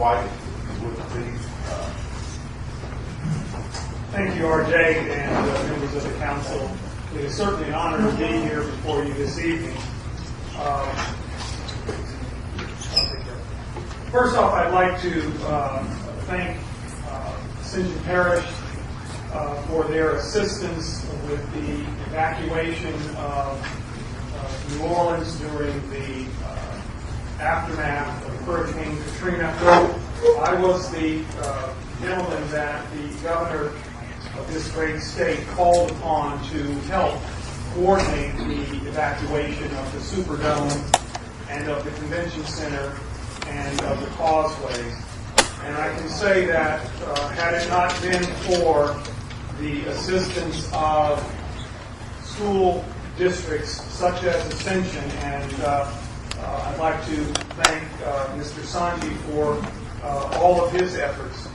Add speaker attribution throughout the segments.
Speaker 1: White, if you would please.
Speaker 2: Thank you, RJ, and members of the council. It is certainly an honor to be here before you this evening. First off, I'd like to thank Ascension Parish for their assistance with the evacuation of New Orleans during the aftermath of Hurricane Katrina. I was the gentleman that the governor of this great state called upon to help coordinate the evacuation of the Superdome and of the Convention Center and of the causeways. And I can say that had it not been for the assistance of school districts such as Ascension, and I'd like to thank Mr. Sanji for all of his efforts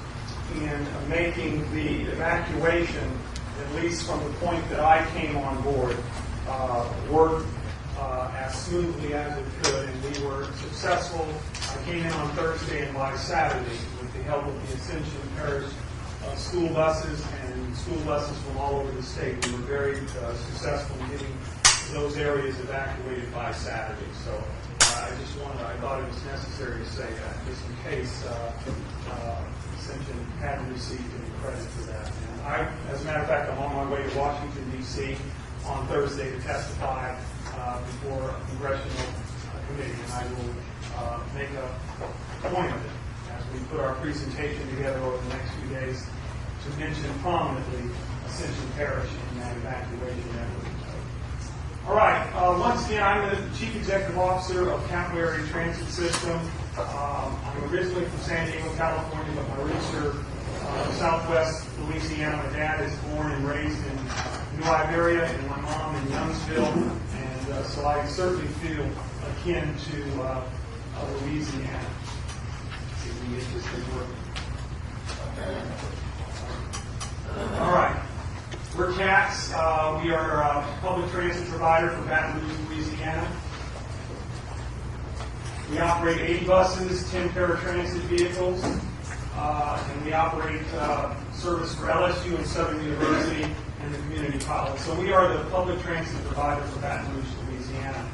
Speaker 2: in making the evacuation, at least from the point that I came on board, work as smoothly as it could, and we were successful. I came in on Thursday, and by Saturday, with the help of the Ascension Parish school buses and school buses from all over the state, we were very successful in getting those areas evacuated by Saturday. So I thought it was necessary to say that, just in case Ascension hadn't received any credit for that. And I, as a matter of fact, I'm on my way to Washington, D.C. on Thursday to testify before a congressional committee, and I will make a point of it as we put our presentation together over the next few days to mention prominently Ascension Parish in that evacuation effort. All right. Once again, I'm the Chief Executive Officer of Capital Area Transit System. I'm originally from San Diego, California, but my roots are Southwest Louisiana. My dad is born and raised in New Iberia, and my mom in Youngsville. And so I certainly feel akin to Louisiana. See, we get this thing working. All right. We're CATS. We are a public transit provider for Baton Rouge, Louisiana. We operate 80 buses, 10 paratransit vehicles, and we operate service for LSU and Southern University and the community college. So we are the public transit provider for Baton Rouge, Louisiana.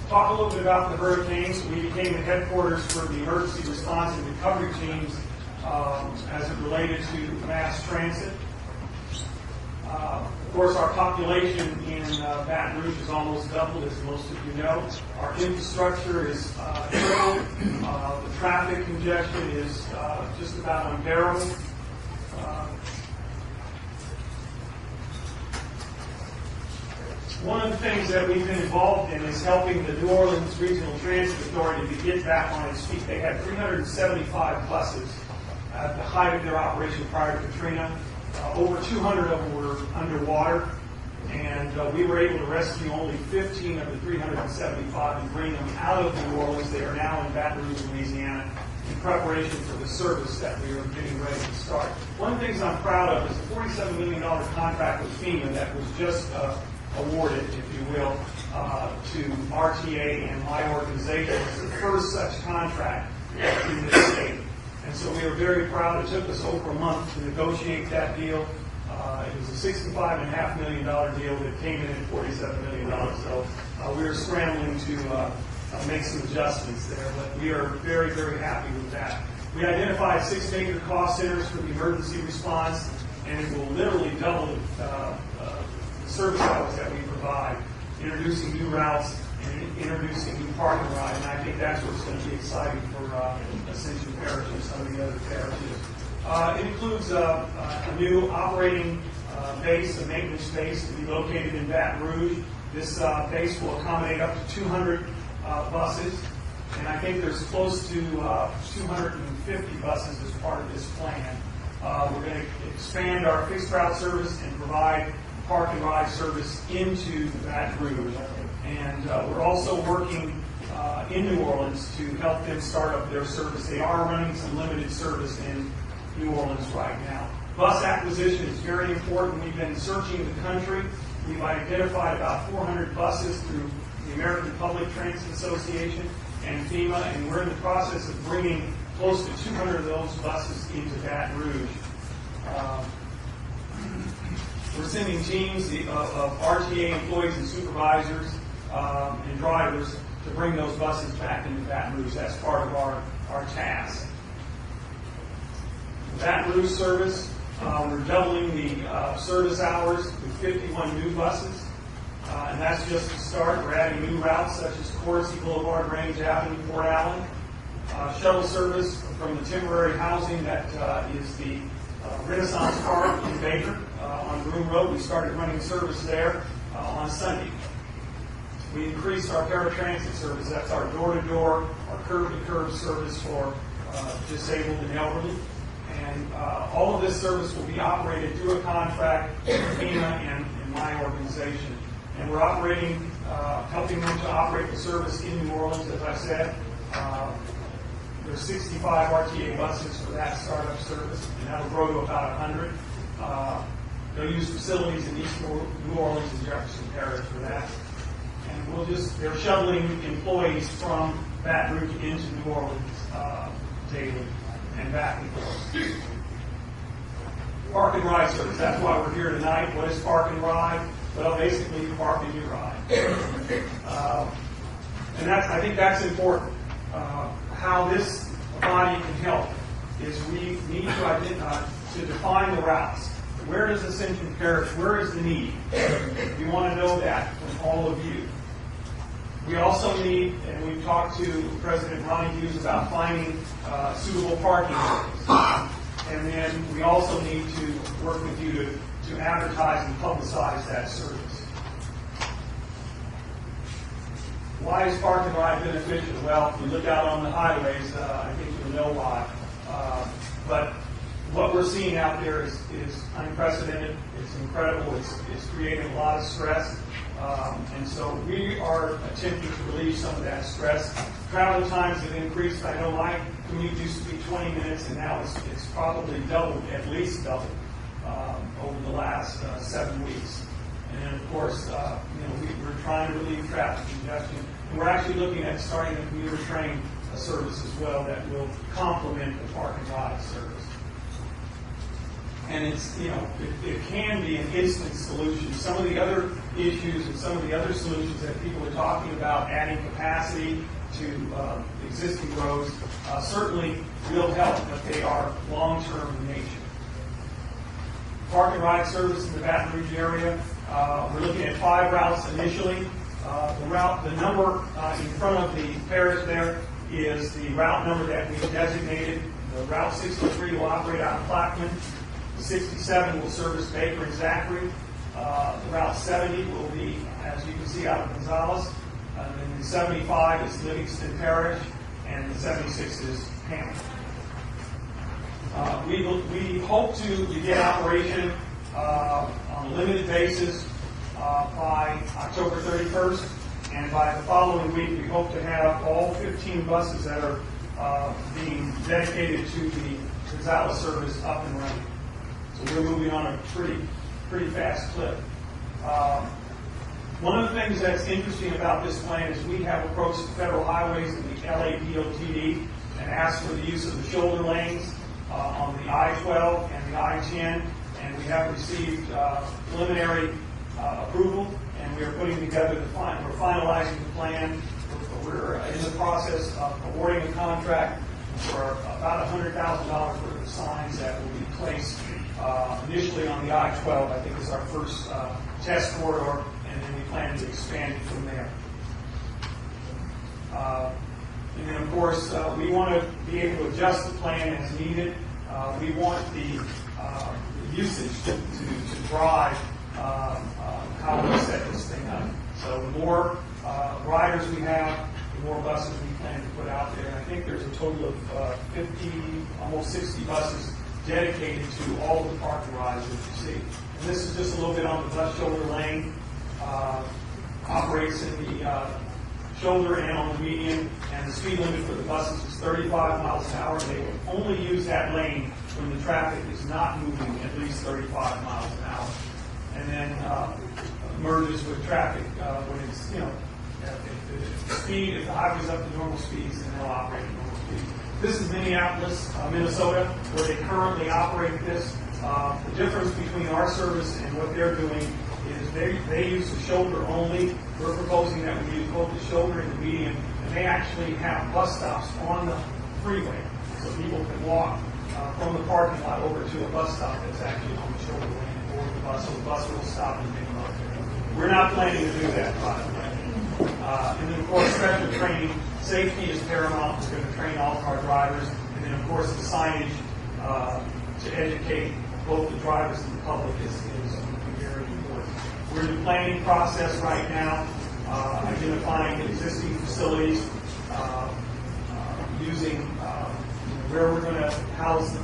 Speaker 2: Talk a little bit about the hurricanes. We became the headquarters for the emergency response and recovery teams as it related to mass transit. Of course, our population in Baton Rouge has almost doubled, as most of you know. Our infrastructure is tripled. The traffic congestion is just about unbearable. One of the things that we've been involved in is helping the New Orleans Regional Transit Authority to get back on its feet. They had 375 buses at the height of their operation prior to Katrina. Over 200 of them were underwater, and we were able to rescue only 15 of the 375 and bring them out of New Orleans. They are now in Baton Rouge, Louisiana, in preparation for the service that we are getting ready to start. One of the things I'm proud of is the $47 million contract with FEMA that was just awarded, if you will, to RTA and my organization. It's the first such contract in this state. And so we are very proud. It took us over a month to negotiate that deal. It was a $65.5 million deal that came in at $47 million. So we are scrambling to make some adjustments there. But we are very, very happy with that. We identified 6 major cost centers for the emergency response, and it will literally double the service hours that we provide, introducing new routes and introducing new parking rides. And I think that's what's going to be exciting for Ascension Parish and some of the other parishes. It includes a new operating base, a maintenance base to be located in Baton Rouge. This base will accommodate up to 200 buses, and I think there's close to 250 buses as part of this plan. We're going to expand our fixed route service and provide park and ride service into Baton Rouge. And we're also working in New Orleans to help them start up their service. They are running some limited service in New Orleans right now. Bus acquisition is very important. We've been searching the country. We've identified about 400 buses through the American Public Transit Association and FEMA, and we're in the process of bringing close to 200 of those buses into Baton Rouge. We're sending teams of RTA employees and supervisors and drivers to bring those buses back into Baton Rouge. That's part of our task. The Baton Rouge service, we're doubling the service hours with 51 new buses. And that's just the start. We're adding new routes such as Coursey Boulevard, Range Avenue, Port Allen. Shuttle service from the temporary housing that is the Renaissance Park in Baker on Broom Road. We started running service there on Sunday. We increased our paratransit service. That's our door-to-door, our curb-to-curb service for disabled and elderly. And all of this service will be operated through a contract with FEMA and my organization. And we're operating, helping them to operate the service in New Orleans, as I said. There's 65 RTA buses for that startup service, and that'll grow to about 100. They'll use facilities in East New Orleans and Jefferson Parish for that. And they're shuttling employees from Baton Rouge into New Orleans daily and back and forth. Park and ride service, that's why we're here tonight. What is park and ride? Well, basically, you park and you ride. And I think that's important. How this body can help is we need to define the routes. Where does Ascension Parish? Where is the need? We want to know that from all of you. We also need, and we've talked to President Ronnie Hughes about finding suitable parking areas. And then we also need to work with you to advertise and publicize that service. Why is park and ride beneficial? Well, if you look out on the highways, I think you'll know why. But what we're seeing out there is unprecedented. It's incredible. It's creating a lot of stress. And so we are attempting to relieve some of that stress. Travel times have increased. I know my commute used to be 20 minutes, and now it's probably doubled, at least doubled, over the last 7 weeks. And then, of course, we're trying to relieve traffic congestion. And we're actually looking at starting a commuter train service as well that will complement the park and ride service. And it can be an instant solution. Some of the other issues and some of the other solutions that people are talking about, adding capacity to existing roads, certainly will help, but they are long-term in nature. Park and ride service in the Baton Rouge area. We're looking at 5 routes initially. The number in front of the parish there is the route number that we've designated. The Route 63 will operate out of Plaquemine. The 67 will service Baker and Zachary. The Route 70 will be, as you can see, out of Gonzales. And then the 75 is Livingston Parish, and the 76 is Hamilton. We hope to begin operation on a limited basis by October 31st, and by the following week we hope to have all 15 buses that are being dedicated to the Gonzales service up and running. So we're moving on a pretty fast clip. One of the things that's interesting about this plan is we have approached the federal highways and the LADOTD and asked for the use of the shoulder lanes on the I-12 and the I-10, and we have received preliminary approval, and we are putting together we're finalizing the plan. We're in the process of awarding a contract for about $100,000 worth of signs that will be placed initially on the I-12. I think is our first test corridor, and then we plan to expand it from there. And then, of course, we want to be able to adjust the plan as needed. We want the usage to drive how we set this thing up. So the more riders we have, the more buses we plan to put out there. And I think there's a total of 50, almost 60 buses dedicated to all of the park and rides that you see. And this is just a little bit on the bus shoulder lane. Operates in the shoulder and on the median, and the speed limit for the buses is 35 miles an hour. They will only use that lane when the traffic is not moving at least 35 miles an hour. And then merges with traffic when it's, if the speed, if the highway's up to normal speeds, then they'll operate at normal speeds. This is Minneapolis, Minnesota, where they currently operate this. The difference between our service and what they're doing is they use the shoulder only. We're proposing that we use both the shoulder and the median, and they actually have bus stops on the freeway, so people can walk from the parking lot over to a bus stop that's actually on the shoulder lane or the bus, so the bus will stop and pick them up. We're not planning to do that, by the way. And then, of course, special training. Safety is paramount. We're going to train all of our drivers. And then, of course, the signage to educate both the drivers and the public is very important. We're in the planning process right now, identifying existing facilities, using where we're going to house the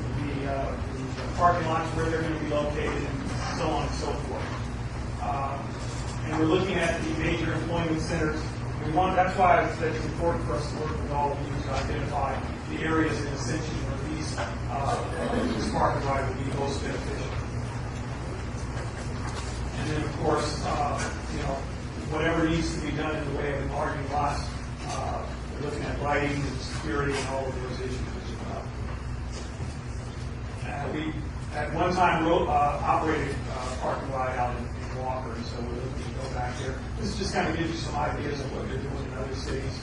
Speaker 2: parking lots, where they're going to be located, and so on and so forth. And we're looking at the major employment centers. That's why it's important for us to work with all of you to identify the areas in Ascension where this parking right will be most beneficial. And then, of course, whatever needs to be done in the way of enlarging lots, we're looking at lighting and security and all of those issues as well. We, at one time, operated a parking lot out in Walker, so we're looking to go back there. This just kind of gives you some ideas of what they're doing in other cities.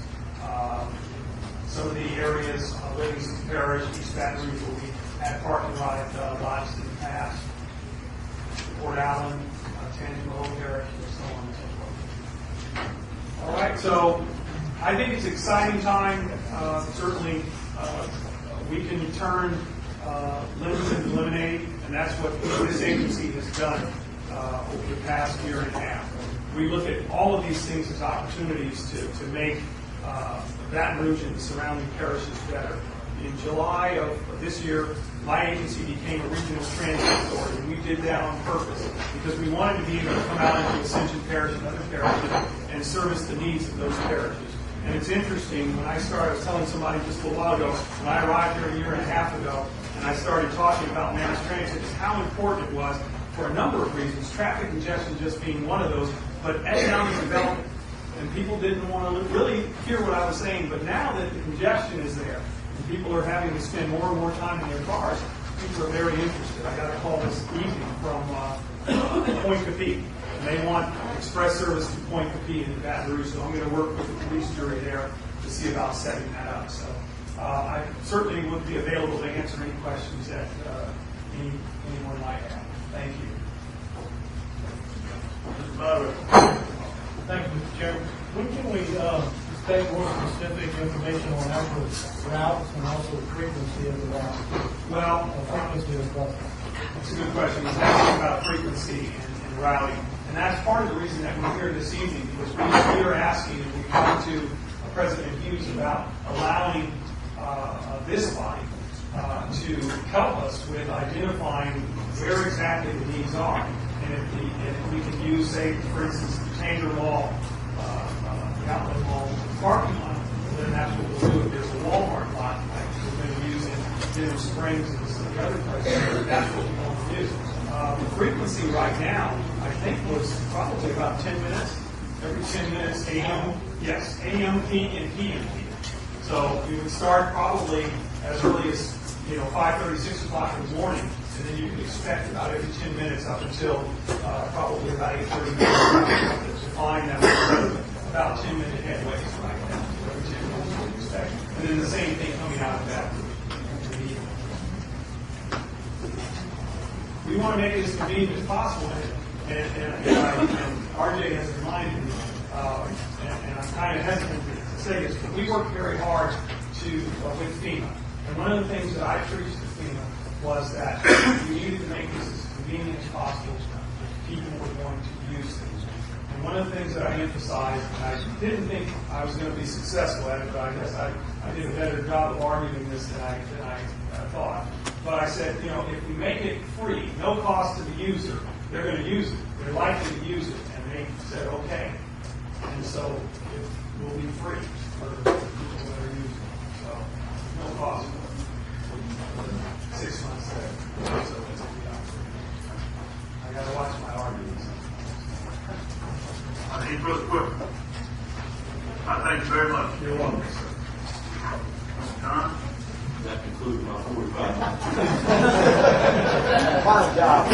Speaker 2: Some of the areas, Livingston Parish, East Baton Rouge, where we had parking lots in the past. Port Allen, Tangipahoa Parish, and so on and so forth. All right, so I think it's an exciting time. Certainly, we can turn lemons into lemonade, and that's what this agency has done over the past year and a half. We look at all of these things as opportunities to make Baton Rouge and the surrounding parishes better. In July of this year, my agency became a regional transit authority, and we did that on purpose because we wanted to be able to come out into Ascension Parish and other parishes and service the needs of those parishes. And it's interesting, when I was telling somebody just a little while ago, when I arrived here a year and a half ago, and I started talking about mass transit, is how important it was for a number of reasons, traffic congestion just being one of those, but economic development. And people didn't want to really hear what I was saying, but now that the congestion is there, and people are having to spend more and more time in their cars, people are very interested. I got a call this evening from Point Capee, and they want express service to Point Capee in Baton Rouge, so I'm going to work with the police jury there to see about setting that up. So I certainly would be available to answer any questions that anyone might have. Thank you.
Speaker 3: Mr. Butler. Thank you, Mr. Chairman. When can we expect more specific information on actual routes and also the frequency of the routes?
Speaker 2: Well,
Speaker 3: frequency of buses.
Speaker 2: That's a good question. It's asking about frequency and routing. And that's part of the reason that we're here this evening, because we are asking, and we talked to President Hughes about allowing this body to help us with identifying where exactly the needs are. And if we can use, say, for instance, the Tanger Mall, the outlet mall parking lot, then that's what we'll do. If there's a Walmart lot, like we're going to use in Denham Springs and some of the other places, that's what we want to do. The frequency right now, I think, was probably about 10 minutes. Every 10 minutes, AM, yes, AM peak and PM peak. So we would start probably as early as 5:30, 6 o'clock in the morning, and then you can expect about every 10 minutes up until probably about 8:30 minutes to find that about 10-minute headways right now. So every 10 minutes you can expect. And then the same thing coming out of that. We want to make it as convenient as possible, and RJ has reminded me, and I'm kind of hesitant to say this, but we work very hard with FEMA. And one of the things that I preached to FEMA was that we needed to make this as convenient as possible if people were going to use things. And one of the things that I emphasized, and I didn't think I was going to be successful at it, but I guess I did a better job of arguing this than I thought. But I said, if we make it free, no cost to the user, they're going to use it. They're likely to use it. And they said, okay. And so it will be free for the people that are using it. So no cost for 6 months there. So it's I got to watch my arguments.
Speaker 3: Any further questions? Thank you very much.
Speaker 2: You're welcome, sir.
Speaker 3: John?
Speaker 1: lose my 45.
Speaker 4: Fine job.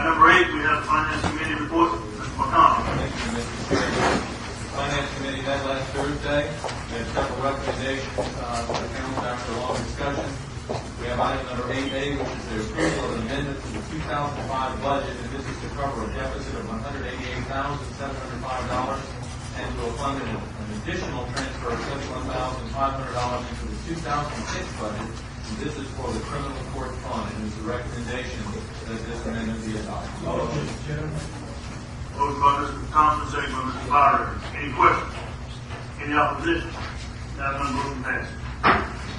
Speaker 5: Number 8, we have the Finance Committee report. Mr. McConnell.
Speaker 6: Thank you, Mr. Chairman. The Finance Committee met last Thursday. We had several recommendations for the council after a long discussion. We have item number 8A, which is the approval of an amendment to the 2005 budget, and this is to cover a deficit of $188,705 and to fund an additional transfer of $71,500 into the 2006 budget. And this is for the criminal court fund, and it's a recommendation that this amendment be adopted.
Speaker 3: Motion, Mr. Chairman.
Speaker 5: Motion by Mr. Thompson, second by Mr. Byron. Any questions? Any opposition? Have none, motion passes.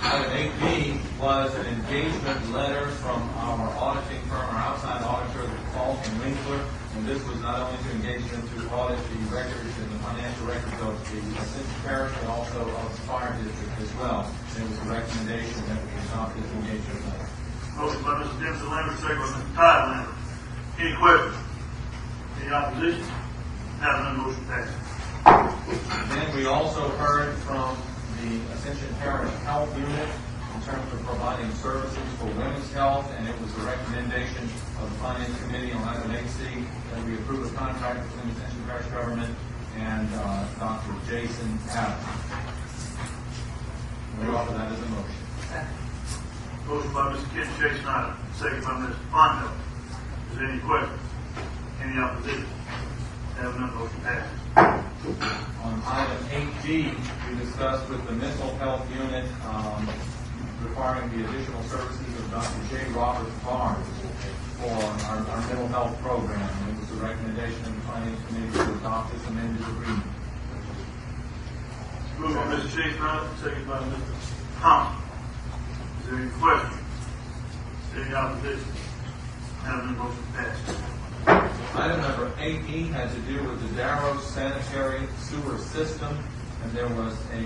Speaker 6: Item 8B was an engagement letter from our auditing firm, our outside auditor, Paul and Winkler, and this was not only to engage them to audit the records and the financial records of the Ascension Parish, but also of the fire district as well. And it was a recommendation that we adopt this engagement letter.
Speaker 5: Motion by Mr. Dempsey Lambert, second by Mr. Todd Lambert. Any questions? Any opposition? Have none, motion passes.
Speaker 6: Then we also heard from the Ascension Parish Health Unit in terms of providing services for women's health, and it was a recommendation of the Finance Committee on item 8C that we approve a contract between the Ascension Parish government and Dr. Jason Adams. We offer that as a motion.
Speaker 5: Motion by Mr. Ken Chase Snyder, second by Mr. Fondo. Is there any questions? Any opposition? Have none, motion passes.
Speaker 6: On item 8D, we discussed with the mental health unit requiring the additional services of Dr. J. Robert Barnes for our mental health program. And it was a recommendation of the Finance Committee to adopt this amended agreement.
Speaker 5: Moved by Mr. Chase Snyder, second by Mr. Thompson. Is there any questions? Any opposition? Have none, motion passes.
Speaker 6: Item number 8E had to do with the Darrow sanitary sewer system, and there was a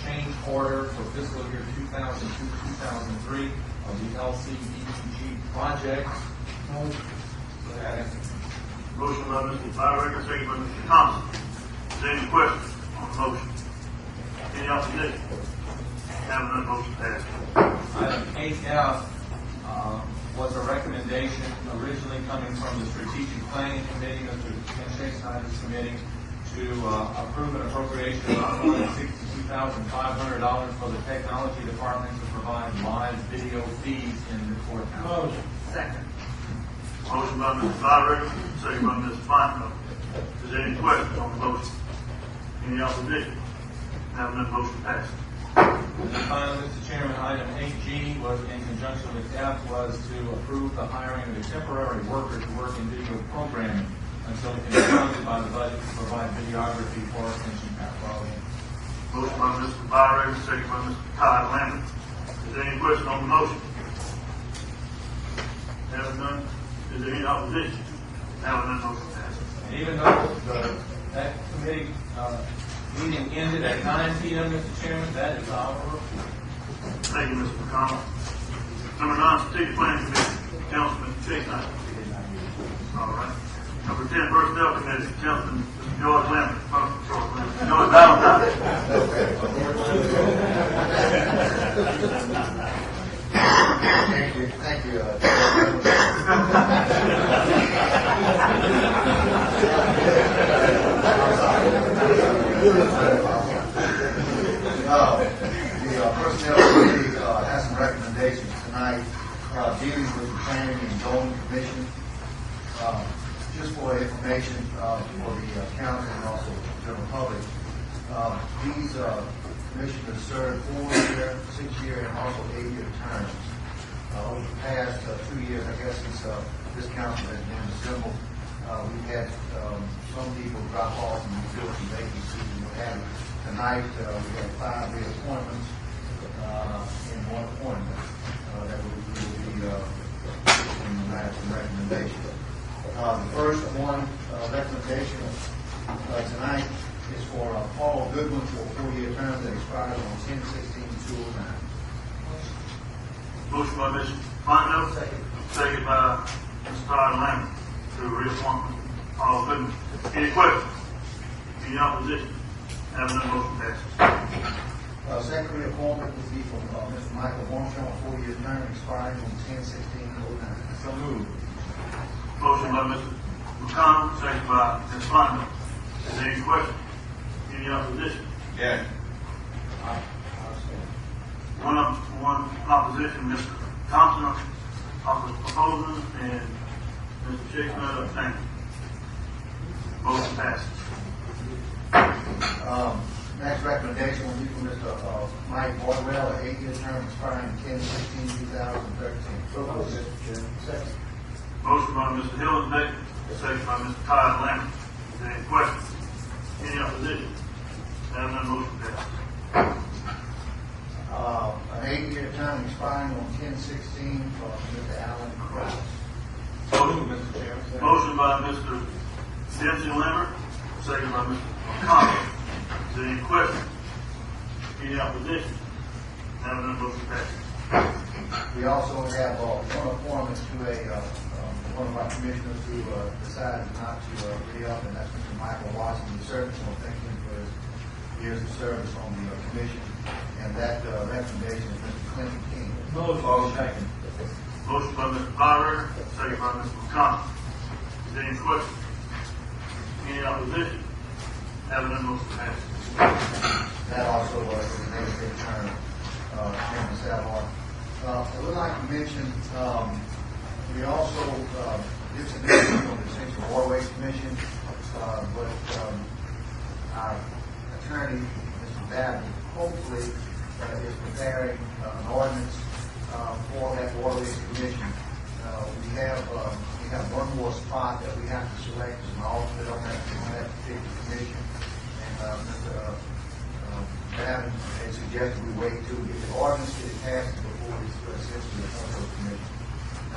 Speaker 6: change order for fiscal year 2002-2003 of the LCDG project.
Speaker 5: Motion by Mr. Byron, second by Mr. Thompson. Is there any questions on the motion? Any opposition? Have none, motion passes.
Speaker 6: Item 8F was a recommendation originally coming from the Strategic Planning Committee, Mr. Ken Chase Snyder's committee, to approve an appropriation of $162,500 for the technology department to provide live video feeds in the courthouse.
Speaker 3: Motion. Second.
Speaker 5: Motion by Mr. Byron, second by Mr. Fondo. Is there any questions on the motion? Any opposition? Have none, motion passes.
Speaker 6: And then finally, Mr. Chairman, item 8G was in conjunction with F was to approve the hiring of a temporary worker to work in video programming until it can be funded by the budget to provide videography for Ascension Parish.
Speaker 5: Motion by Mr. Byron, second by Mr. Todd Lambert. Is there any question on the motion? Have none. Is there any opposition? Have none, motion passes.
Speaker 6: And even though that committee meeting ended at 9 p.m., Mr. Chairman, that is our report.
Speaker 5: Thank you, Mr. McConnell. Number 9, Strategic Planning Committee, Councilman Chase Knight. All right. Number 10, Personnel Committee, Councilman Mr. George Lambert. George Valentine.
Speaker 4: Thank you. The Personnel Committee has some recommendations tonight dealing with the Planning and Zoning Commission. Just for information for the council and also the general public, these commissioners serve 4-year, 6-year, and also 8-year terms. Over the past 2 years, I guess, since this council has been assembled, we've had some people drop off and fill some vacancies and what have you. Tonight, we have 5 reappointments and 1 appointment that will be in the last recommendation. The first one recommendation tonight is for Paul Goodwin for a 4-year term that expires on 10/16/2009.
Speaker 5: Motion by Mr. Fondo. Second by Mr. Todd Lambert to reappointment Paul Goodman. Any questions? Any opposition? Having none, motion passes.
Speaker 4: Second reappointment will be from Mr. Michael Wamshaw, 4-year term expiring on 10/16/09.
Speaker 6: So moved.
Speaker 5: Motion by Mr. McConnell, second by Ms. Fonda. Is there any question? Any opposition?
Speaker 6: Yes.
Speaker 5: One opposition, Mr. Thompson opposing, and Mr. Chestnut abstaining. Motion passes.
Speaker 4: Next recommendation will be from Mr. Mike Boydwell, an 8-year term expiring 10/16/2013. Second.
Speaker 5: Motion by Mr. Hillenbeck, second by Mr. Todd Lambert. Is there any questions? Any opposition? Having none, motion passes.
Speaker 4: An 8-year term expiring on 10/16 for Mr. Alan Kraus.
Speaker 6: So moved, Mr. Chairman.
Speaker 5: Motion by Mr. Dempsey Lambert, second by Mr. McConnell. Is there any questions? Any opposition? Having none, motion passes.
Speaker 4: We also have one appointment to one of our commissioners who decided not to re-up, and that's Mr. Michael Watson. We certainly want to thank him for his years of service on the commission, and that recommendation is Mr. Clinton King.
Speaker 6: Second.
Speaker 5: Motion by Mr. Power, second by Mr. McConnell. Is there any questions? Any opposition? Having none, motion passes.
Speaker 4: That also is an 8-year term, Chairman Salvor. I would like to mention, we also did some business on the Ascension Waterways Commission, but our attorney, Mr. Babbitt, hopefully is preparing an ordinance for that Waterways Commission. We have one more spot that we have to select as an alternate on that particular commission, and Mr. Babbitt had suggested we wait till we get the ordinance passed before we essentially appoint those commissions.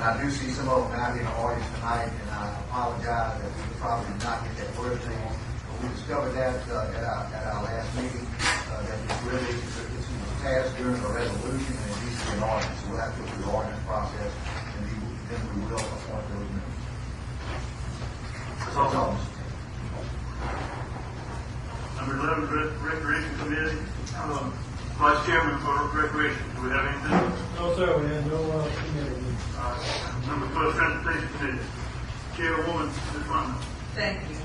Speaker 4: And I do see some of them out in the audience tonight, and I apologize that we probably did not get that first thing. But we discovered that at our last meeting, that it's passed during a resolution, and it needs to be an ordinance. So we'll have to go through the ordinance process, and then we will appoint those members.
Speaker 5: That's all. Number 11, Recreation Committee. Vice Chairman for Recreation. Do we have anything?
Speaker 3: No, sir, we have no committee.
Speaker 5: Number 12, Transportation Committee. Chairwoman, Ms. Fonda.
Speaker 7: Thank you.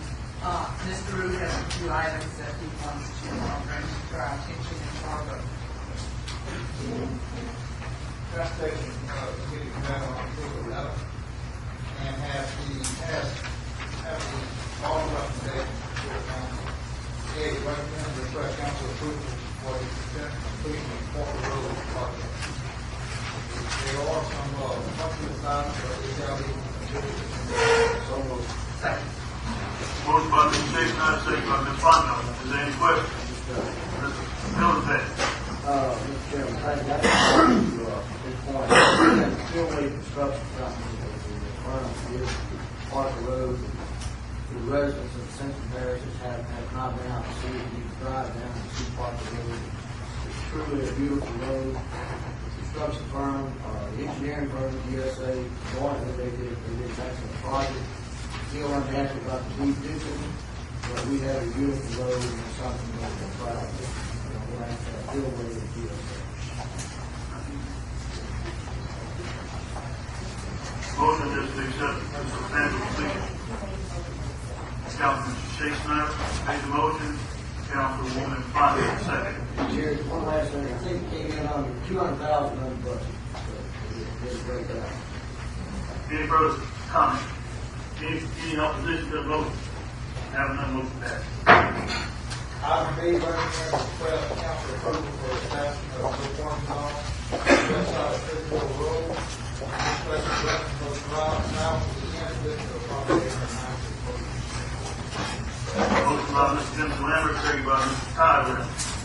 Speaker 7: Mr. Root has a few items that he wants to bring to our attention and talk about.
Speaker 8: Transportation Committee met on October 11th and have the all recommendations for council. They recommend the request council approval for the completion of Porter Road project. There are some country assignments, but they shall be completed. So moved.
Speaker 7: Second.
Speaker 5: Motion by Mr. Chestnut, second by Ms. Fonda. Is there any questions? Mr. Hillenbeck.
Speaker 9: Mr. Chairman, I got this point. Still-way construction company that the firm is Parker Road. The residents of Ascension Parish have not been out to see it. You can drive down and see Parker Road. It's truly a beautiful road. The construction firm, the engineering firm, USA, jointly they did an excellent project. Still unhappy about the deep ditching, but we have a beautiful road and it's something that we're proud of. We'll have to deal with it here.
Speaker 5: Motion is to accept the substantial completion. Councilman Chestnut made the motion. Councilwoman Fonda, second.
Speaker 9: Jerry, one last thing, I think it came in under $200,000 under budget. So it's a great job.
Speaker 5: Any further comment? Any opposition to the motion? Having none, motion passed.
Speaker 8: Item B, recommend request council approval for establishment of reform zone, west side of Frisbee Road. This special direction goes drive south to the end of the property.
Speaker 5: Motion by Mr. Dempsey Lambert, second by Mr. Tyler.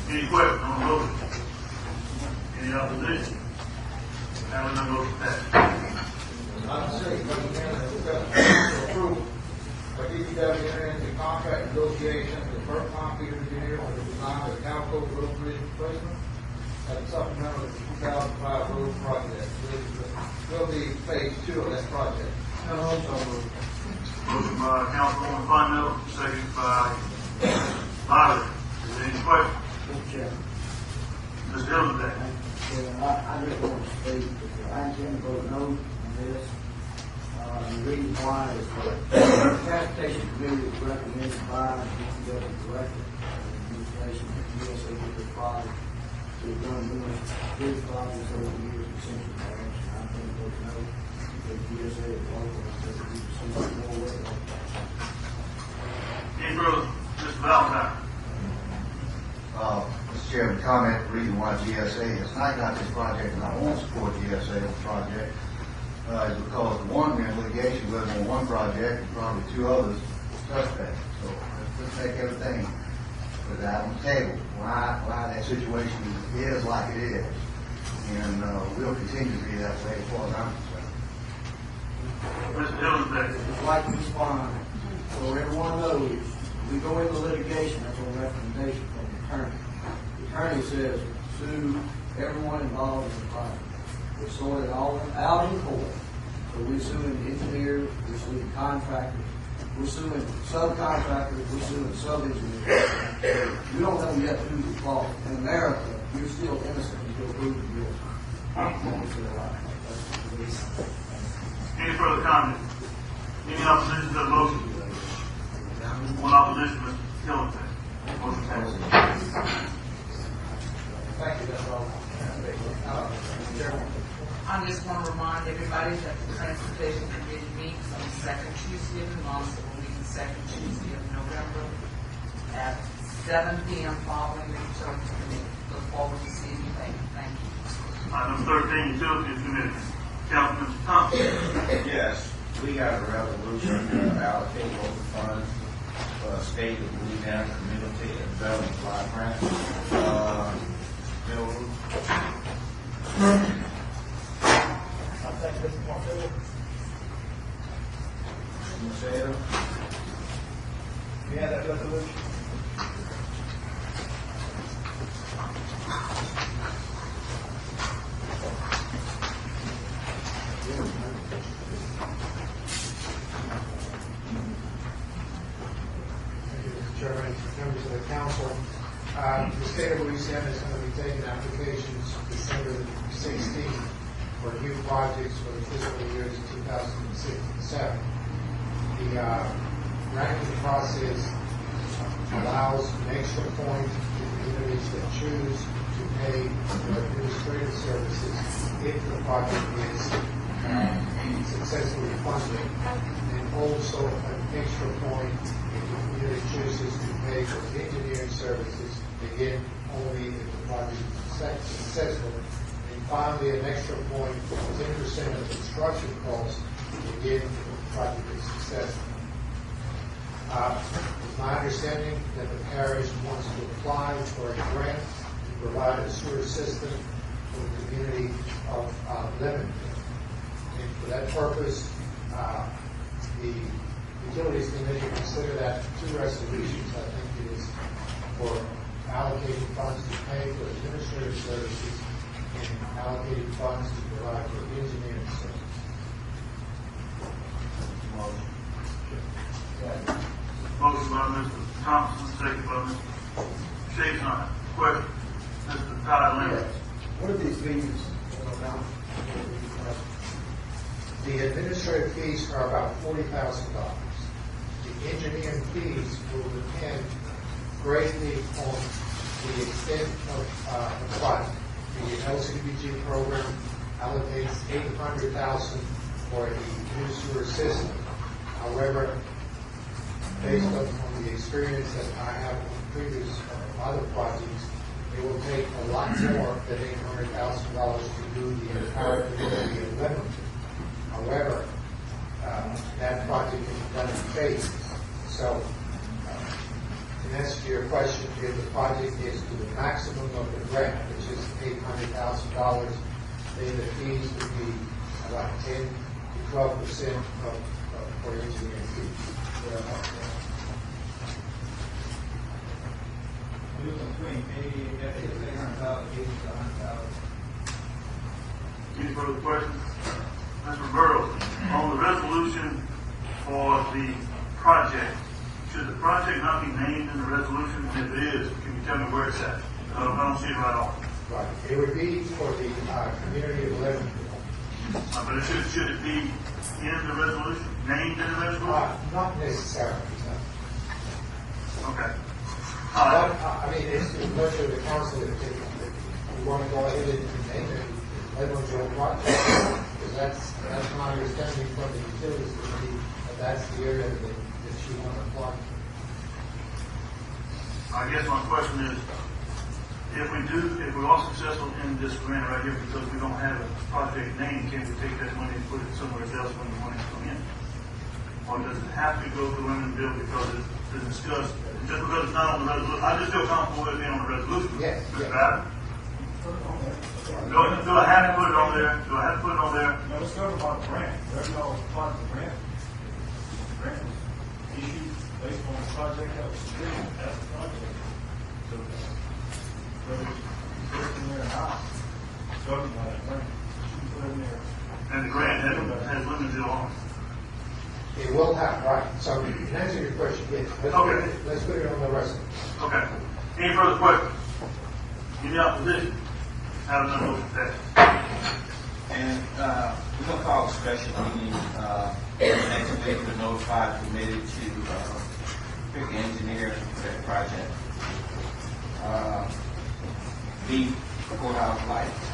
Speaker 5: Any questions on the motion? Any opposition? Having none, motion passed.
Speaker 8: Item C, recommend request council approval for DPW enter into contract negotiations with Burke Concrete Engineer for the design of the Calico Road Bridge replacement at a supplemental of the 2005 road project. This will be phase 2 of that project.
Speaker 5: Motion by Councilwoman Fonda, second by Bobby, is there any questions?
Speaker 9: Mr. Chairman.
Speaker 5: Mr. Hillenbeck?
Speaker 9: I just want to state that I intend to vote no on this. The reason why is that the transportation committee is recommended by the DPW director of the administration of the USA with this project. We've done numerous big projects over the years in Central Parish. I intend to vote no because USA is local and says we do so much more work on that.
Speaker 5: Any further? Mr. Valentine?
Speaker 4: Mr. Chairman, comment, the reason why GSA has not got this project, and I won't support GSA on the project, is because one, we're in litigation with them on one project, and probably two others suspect. So let's take everything, put that on the table, why that situation is like it is. And will continue to be that way as far as I'm concerned.
Speaker 5: Mr. Hillenbeck?
Speaker 9: I'd like to respond, so everyone knows, we go into litigation, that's a recommendation from the attorney. The attorney says, sue everyone involved in the project. We sort it all out in court. So we're suing engineers, we're suing contractors, we're suing subcontractors, we're suing sub-engineers. We don't know yet who's at fault. In America, you're still innocent until proven guilty.
Speaker 5: Any further comments? Any opposition to the motion? One opposition, Mr. Hillenbeck. Motion passes.
Speaker 8: Thank you, that's all. Chairman.
Speaker 7: I just want to remind everybody that the Transportation Committee meets on the second Tuesday of the month, so we'll meet the second Tuesday of November at 7 p.m. following the Utilities Committee. Look forward to seeing you there. Thank you.
Speaker 5: Item 13, Utilities Committee. Councilman Thompson?
Speaker 10: Yes, we got a resolution to allocate local funds for a state of Louisiana Community and Development Block Grant.
Speaker 8: Thank you, Mr. Martello.
Speaker 10: Michelle?
Speaker 8: We have that resolution.
Speaker 11: Chairman, members of the council, the state of Louisiana is going to be taking applications December 16th for new projects for the fiscal years 2006 and 7. The ranking process allows an extra point to communities that choose to pay for administrative services if the project is successfully funded, and also an extra point if the community chooses to pay for engineering services, again, only if the project is successful. And finally, an extra point for 10% of construction costs, again, if the project is successful. It's my understanding that the parish wants to apply for a grant to provide a sewer system for the community of Lebanon. And for that purpose, the Utilities Committee consider that two resolutions. I think it is for allocating funds to pay for administrative services and allocating funds to provide for engineering services.
Speaker 5: Motion by Mr. Thompson, second by Mr. Shason. Question? Mr. Todd Leonard.
Speaker 9: What are these fees about?
Speaker 11: The administrative fees are about $40,000. The engineering fees will depend greatly on the extent of the project. The LCDBG program allocates $800,000 for a new sewer system. However, based on the experience that I have with previous other projects, it will take a lot more than $800,000 to do the entire community of Lebanon. However, that project can be done in phases. So, in answer to your question, if the project is to the maximum of the grant, which is $800,000, then the fees would be about 10 to 12% for engineering fees.
Speaker 10: Between $800,000
Speaker 5: Any further questions? Mr. Roberto, on the resolution for the project should the project not be named in the resolution? If it is, can you tell me where it's at? I don't see it right off.
Speaker 11: Right, it would be for the, community of Lebanon.
Speaker 5: But it should it be in the resolution, named in the resolution?
Speaker 11: Not necessarily, no.
Speaker 5: Okay.
Speaker 11: But, I mean, it's the pleasure of the council if you want to go ahead and name it Lebanon Joint Project. Because that's my understanding from the utilities committee, that that's the area that you want to apply.
Speaker 5: I guess my question is, if we are successful in this grant right here because we don't have a project name, can we take that money and put it somewhere else when the money comes in? Or does it have to go to Lebanon Bill because it's discussed, just because it's not on the resolution? I just feel comfortable with it being on the resolution.
Speaker 11: Yes,
Speaker 5: Mr.
Speaker 11: yes.
Speaker 5: Abbott? Do I have to put it on there? Do I have to put it on there?
Speaker 12: No, let's talk about the grant. There's no part of the grant. The grant was issued based on the project that was submitted as a project. So, whether it's put it in there or not, it's talking about the grant. You should put it in there.
Speaker 5: And the grant has limited on it.
Speaker 11: It will have, right. So, in answer to your question, yes.
Speaker 5: Okay.
Speaker 11: Let's put it on the rest.
Speaker 5: Okay. Any further questions? Any opposition? Have another motion passed.
Speaker 10: And, we're gonna call a special meeting, next week to notify the committee to, pick the engineer for that project. The courthouse lights.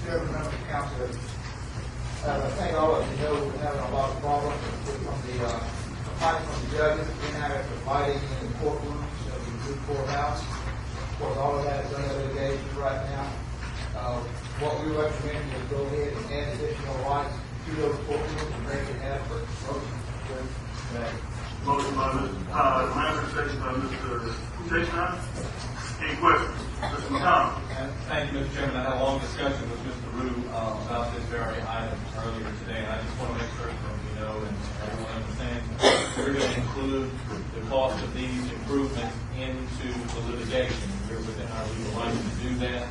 Speaker 8: Chairman, members of council, I think all of you know we're having a lot of problems from the, fighting from the judges, inadequate fighting in the courtrooms of the new courthouse. Of course, all of that is under litigation right now. What we recommend is go ahead and add additional lights to those courtrooms and make it adequate.
Speaker 5: Motion by Mr. Lambert, second by Mr. Chestnut. Any questions? Mr. McConnell?
Speaker 6: Thank you, Mr. Chairman. I had a long discussion with Mr. Rue about this very item earlier today, and I just want to make certain that we know and everyone understands we're going to include the cost of these improvements into the litigation. We're within our legal rights to do that.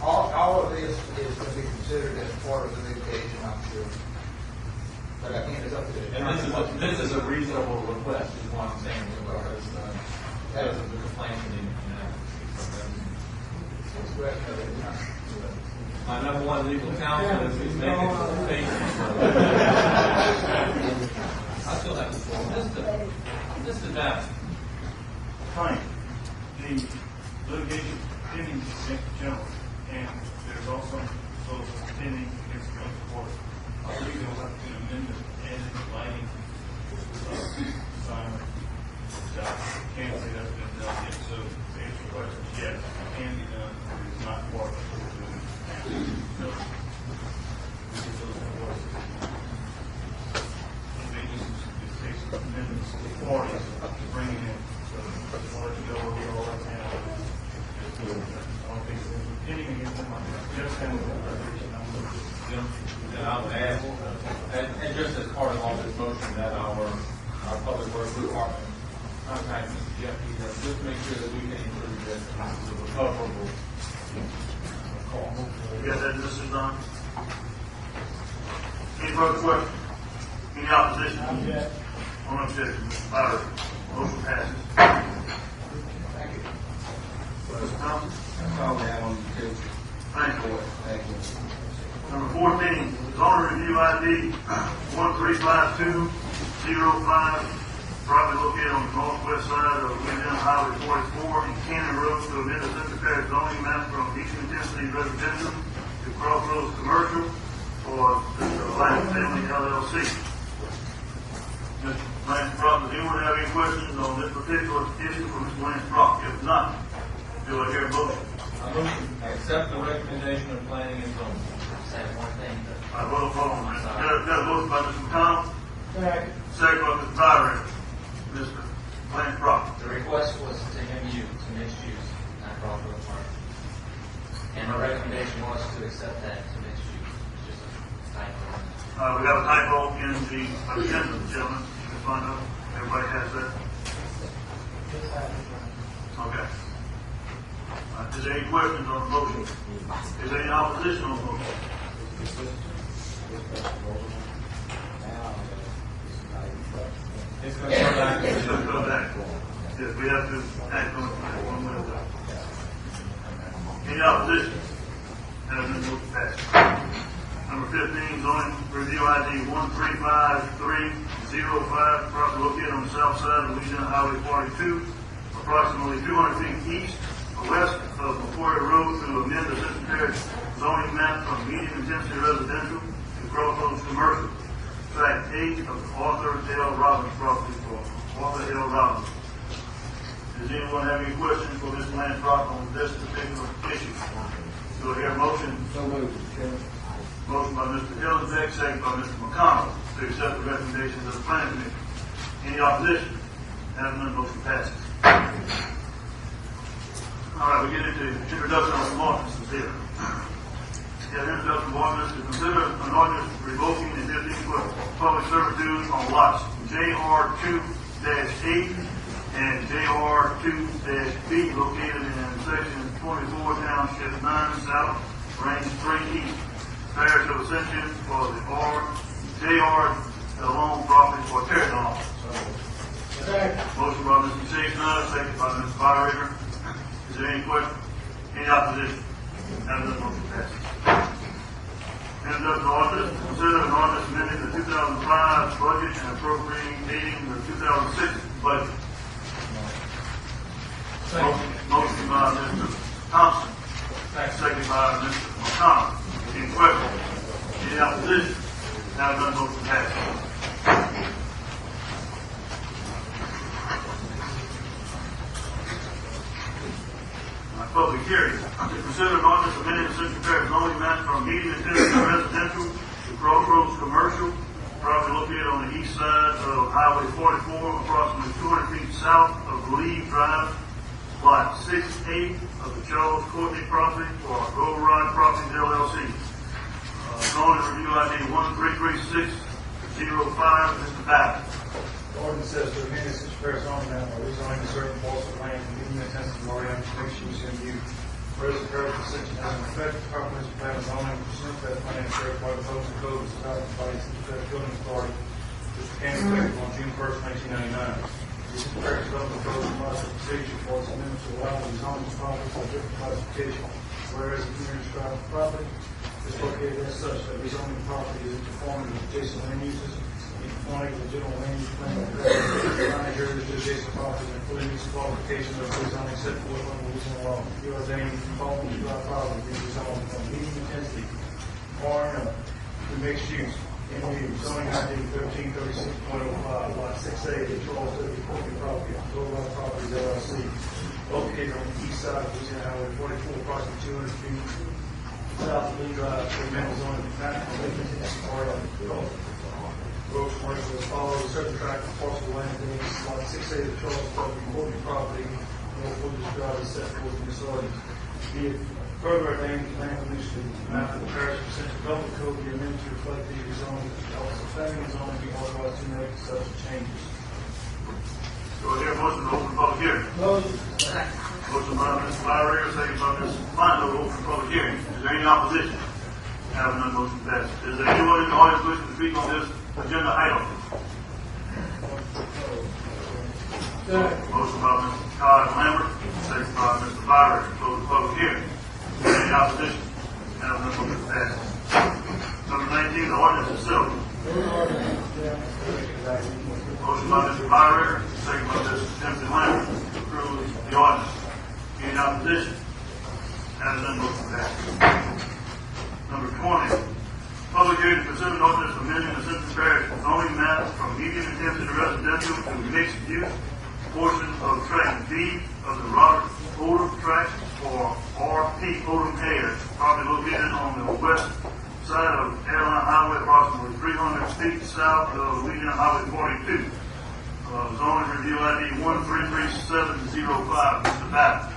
Speaker 8: All of this is going to be considered as part of the litigation, I'm sure. But again, it's up to the
Speaker 6: And this is a reasonable request, is what I'm saying, because of the complaint and the my number one legal counsel is making a statement. I still have the floor. Mr. Davis.
Speaker 12: Fine. The litigation pending against the general, and there's also pending against the court. I believe there will have to be an amendment and lighting assignment. Can't say that's been done yet. So to answer your question, yes, it can be done. It's not part of what we're doing. So we get those invoices. And they just take some amendments to the parties to bring it in. So I just wanted to know where we are right now. I don't think there's pending against them. Just kind of
Speaker 6: And I would add, and just as part of all this motion, that our public works department contact Mr. Jeff Peters, just make sure that we can include this as a recoverable cost.
Speaker 5: You got that, Mr. Don? Any further questions? Any opposition? On objection, Mr. Parish. Motion passes.
Speaker 8: Thank you.
Speaker 5: Mr. Thompson?
Speaker 10: That's all we have on the utility.
Speaker 5: Thank you.
Speaker 10: Thank you.
Speaker 5: Number 14, zoning review ID 135205, property located on the northwest side of Louisiana Highway 44 and Cannon Road to amend the Central Parish zoning map from medium intensity residential to crossroads commercial for the Lance Family LLC. Mr. Lance Brock, does anyone have any questions on this particular issue for Mr. Lance Brock? If not, do I hear a motion?
Speaker 6: I accept the recommendation of planning and zoning.
Speaker 5: I will hold on. Got a motion by Mr. McConnell. Second by Mr. Byron. Mr. Lance Brock.
Speaker 13: The request was to MU, to mixed use, not Crawford Park. And my recommendation was to accept that to mixed use, just a typo.
Speaker 5: We have a typo in the agenda, gentlemen. You can find out. Everybody has that.
Speaker 3: Yes, I have.
Speaker 5: Okay. Is there any questions on the motion? Is there any opposition on the motion?
Speaker 6: It's going to come back.
Speaker 5: It's going to come back. Yes, we have to act on it one way or the other. Any opposition? Has been moved to pass. Number 15, zoning review ID 135-305, property located on the south side of Louisiana Highway 42, approximately 200 feet east or west of McCoy Road to amend the Ascension Parish zoning map from medium intensity residential to crossroads commercial. Tract 8 of Arthur L. Robbins property for Arthur L. Robbins. Does anyone have any questions for Mr. Lansrock on this particular issue? Do I hear a motion?
Speaker 9: So moved, Mr. Chairman.
Speaker 5: Motion by Mr. Hillenbeck, second by Mr. McConnell to accept the recommendations of the planning commission. Any opposition? Having none, motion passes. All right, we get into introduction of some ordinances here. Yeah, introduction of ordinance to consider an ordinance revoking the 15-foot public servitude on lots JR2-8 and JR2-B located in section 24, township 9 south, range 3 east. Parish of Ascension for the JR alone property for Terradon. Motion by Mr. Chestnut, second by Mr. Byraker. Is there any question? Any opposition? Having none, motion passes. Introduction ordinance to consider an ordinance amending the 2005 budget and appropriating the 2006 budget. Motion by Mr. Thompson, second by Mr. McConnell. Any questions? Any opposition? Having none, motion passes. Public hearing. To consider an ordinance amending the Ascension Parish zoning map from medium intensity residential to crossroads commercial. Property located on the east side of Highway 44, approximately 200 feet south of Lee Drive, lot 6A of the Charles Courtney property for Road Ride Properties LLC. Zoning review ID 133605, Mr. Babbitt.
Speaker 12: The ordinance says to amend the Ascension Parish zoning map by rezoning certain parcel of land from medium intensity oriented mixed use in view. Whereas the Parish of Ascension has an effective comprehensive plan of zoning pursuant to that plan carried by the proposed code of society by the Ascension Parish Building Authority, which became effective on June 1st, 1999. The Ascension Parish Development Code provides a procedure for its amendment to allow the zoning of property for different classification. Whereas the community described property is located as such that rezoning property is in conformity with adjacent land uses. Wanting the general land use plan of areas to adjacent properties, including its qualification of rezoning set forth under Louisiana law. You are ordained conforming to our property be rezoned from medium intensity R&M to mixed use. MU zoning ID 1336.05 lot 6A, the Charles W. Courtney property, Road Ride Properties LLC, located on the east side of Louisiana Highway 44, approximately 200 feet south of Lee Drive. To amend the zoning map from medium intensity R&M. Road commercial as follows: certain tract of parcel land in lot 6A of the Charles W. Courtney property, North Wooders Drive is set forth in this ordinance. Be it further ordained, the plan commission map of the Parish of Ascension Development Code be amended to reflect the rezoning of the office of planning and zoning be authorized to make such changes.
Speaker 5: Do I hear a motion to open the public hearing?
Speaker 3: Motion.
Speaker 5: Motion by Mr. Byraker, second by Ms. Feinberg, to open the public hearing. Is there any opposition? Having none, motion passes. Is there anyone in the audience wishing to speak on this agenda item? Motion by Mr. Todd Lambert, second by Mr. Byraker, to close the public hearing. Is there any opposition? Having none, motion passes. Number 19, the ordinance itself. Motion by Mr. Byraker, second by Mr. Timothy Lambert, to approve the ordinance. Any opposition? Having none, motion passes. Number 20, public hearing to consider an ordinance amending the Ascension Parish zoning map from medium intensity residential to mixed use portion of tract B of the Robert Odom tract for RP Odom Hayes, property located on the west side of Airline Highway, approximately 300 feet south of Louisiana Highway 42. Zoning review ID 133705, Mr. Babbitt.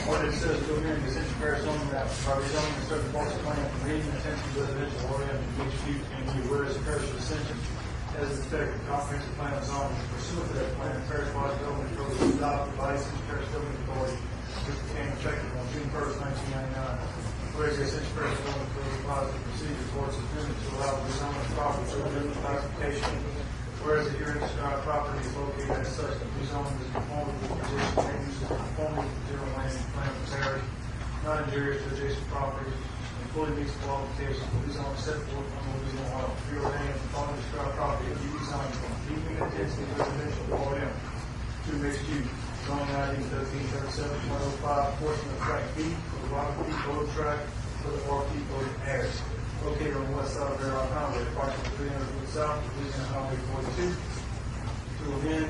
Speaker 12: Ordinance says to amend the Ascension Parish zoning map by rezoning certain parcel of land from medium intensity residential oriented to mixed use in view. Whereas the Parish of Ascension as inspected, comprehensive plan of zoning pursuant to that plan, Parish Wide Government Code was adopted by Ascension Parish Government Authority, which became effective on June 1st, 1999. Whereas the Ascension Parish Government Code provides the procedure towards amendment to allow the rezoning of property to a different classification. Whereas the herein described property is located as such, the rezoning is conforming with the position and use is conforming with the general land plan of the parish, not injurious to adjacent properties, and fully meets qualifications for rezoning set forth on the Louisiana law. Be ordained the following described property to be rezoned from medium intensity residential RM to mixed use. Zoning ID 1337.05, portion of track B for the Rock P road track for the RP road area. Located on the west side of Fairhouse Highway, approximately 300 feet south of Louisiana Highway 42. To amend,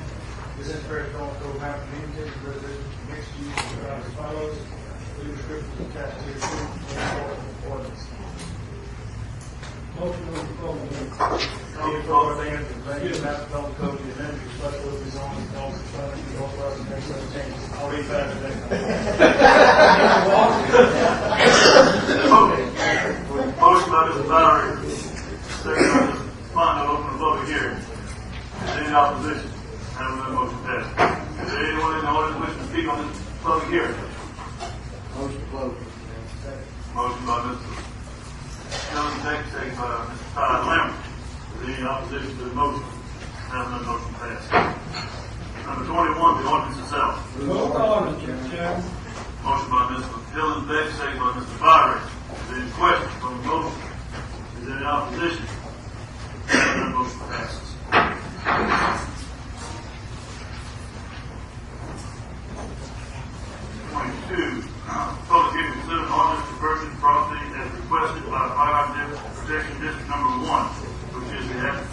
Speaker 12: this Parish Government Code map of indicated residential mixed use described as follows. Legal description attached to the ordinance.
Speaker 3: Motion on the floor.
Speaker 12: Be it further ordained that the Lady Map Development Code be amended to reflect those rezoning zones and plan to be authorized to make such changes. I'll read that today.
Speaker 5: Motion by Mr. Lowry, second by Mr. Fine, I'll open the public hearing. Is there any opposition? Having that motion passed. Is there anyone in the audience wishing to speak on this public hearing?
Speaker 9: Motion closed.
Speaker 5: Motion by Mr. Kelly, second by Mr. Todd Lambert. Is there any opposition to the motion? Having that motion passed. Number 21, the ordinance itself.
Speaker 3: Roll call, Mr. Chairman.
Speaker 5: Motion by Mr. Hillens Beck, second by Mr. Byron. Is there any questions on the motion? Is there any opposition? The motion passes. 22, public hearing to consider an ordinance to purchase property as requested by Fire Protection District Number 1, which is the Aspen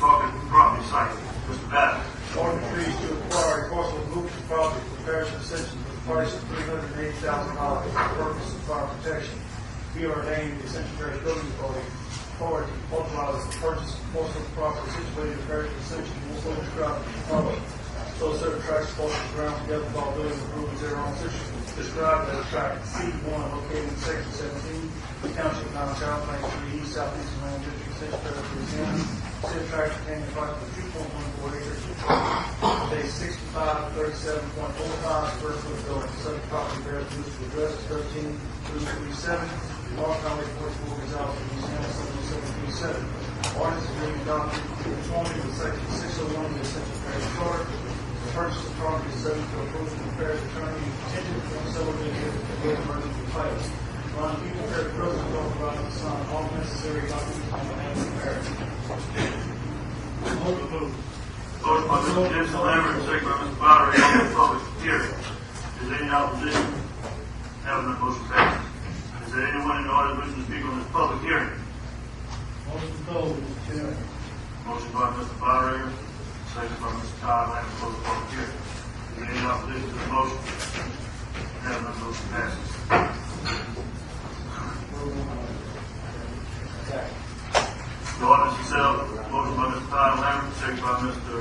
Speaker 5: property site. Mr. Bass.
Speaker 12: Ordinance agrees to acquire a parcel of moving property for Parish Ascension for the price of $380,000 for the purpose of fire protection. Be ordained the Ascension Parish Building Authority authorizes the purchase of parcel of property situated in Parish Ascension and will describe the following. So certain tracts parcel of ground together with all building improvements thereon described as tract C1 located in section 17, Township 9, South Plains 3 East, Southeast Land District, Ascension Parish, Louisiana. Said tract containing approximately 2.14 acres, a 65 to 37.45 square foot building. Subject property bears municipal address 13 through 37, North Highway 44, Gonzales, Louisiana, 7737. Ordinance is being adopted in conformity with section 601 of the Ascension Parish Charter. The purchase of property is subject to approval from the parish attorney contingent upon several days of emergency titles. Ron People, Parish President, is authorized to sign all necessary documents on behalf of the parish.
Speaker 5: Motion by Mr. Jensen Lambert, second by Mr. Byron, on the public hearing. Is there any opposition? Having that motion passed. Is there anyone in the audience wishing to speak on this public hearing?
Speaker 3: Motion closed, Mr. Chairman.
Speaker 5: Motion by Mr. Byron, second by Mr. Todd Lambert, close the public hearing. Is there any opposition to the motion? Having that motion passes. The ordinance itself, motion by Mr. Todd Lambert, second by Mr.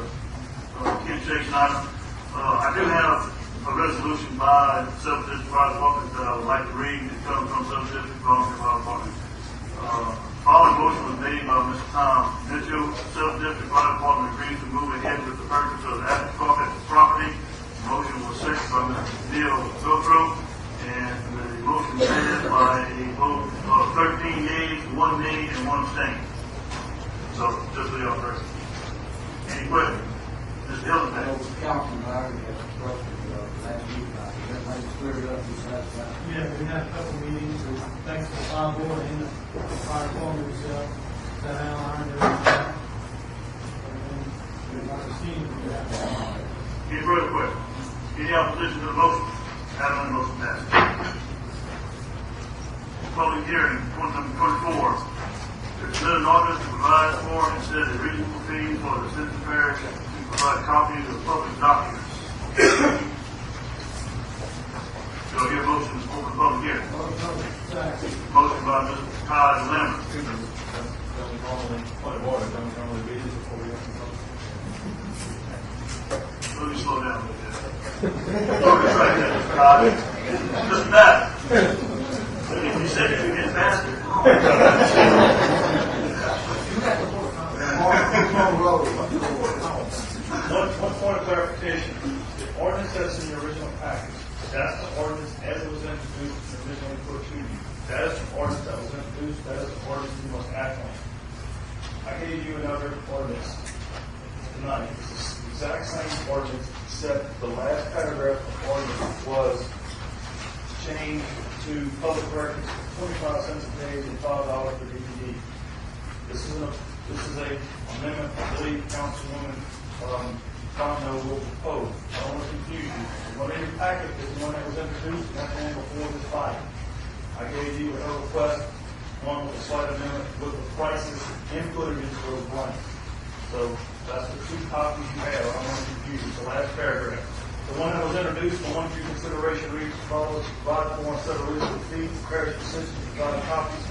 Speaker 5: Ken Shakespeare. I do have a resolution by Subdistrict Fire Department that I would like to read. It comes from Subdistrict Fire Department. Following motion was made by Mr. Tom Mitchell. Subdistrict Fire Department agrees to move ahead with the purchase of the Aspen property. Motion was seconded by Mr. Neil Gotro, and the motion passed by a vote of 13 yeas, 1 nay, and 1 abstain. So, just for your person. Any questions? Mr. Hillsback.
Speaker 9: Councilman, I already had a question last week. Everybody cleared up and satisfied.
Speaker 3: Yeah, we had a couple meetings, and thanks to the fire board and the fire department itself, that outlined everything. And I seen that.
Speaker 5: Any further questions? Any opposition to the motion? Having the motion passed. Public hearing, number 24. Consider an ordinance to provide for and set a reasonable fee for the Ascension Parish to provide copies of public documents. Do I hear a motion to open public hearing? Motion by Mr. Todd Lambert. Let me slow down a little bit. Mr. Todd. Mr. Matt. If you said it, you get faster.
Speaker 12: clarification, the ordinance that's in the original package, that's the ordinance as it was introduced and originally put to you. That is the ordinance that was introduced, that is the ordinance you must act on. I gave you another ordinance tonight. It's the exact same ordinance, except the last paragraph of the ordinance was changed to public records, 25 cents a page and $5 for DVD. This is a amendment I believe Councilwoman Cono will propose. I don't want to confuse you. The one in your packet is the one that was introduced, and that's the one before this body. I gave you a request, one with a slight amendment with the prices inputted into those blanks. So that's the two copies you have. I don't want to confuse you. The last paragraph. The one that was introduced, the one for your consideration reads as follows: provided for and set a reasonable fee, the parish Ascension providing copies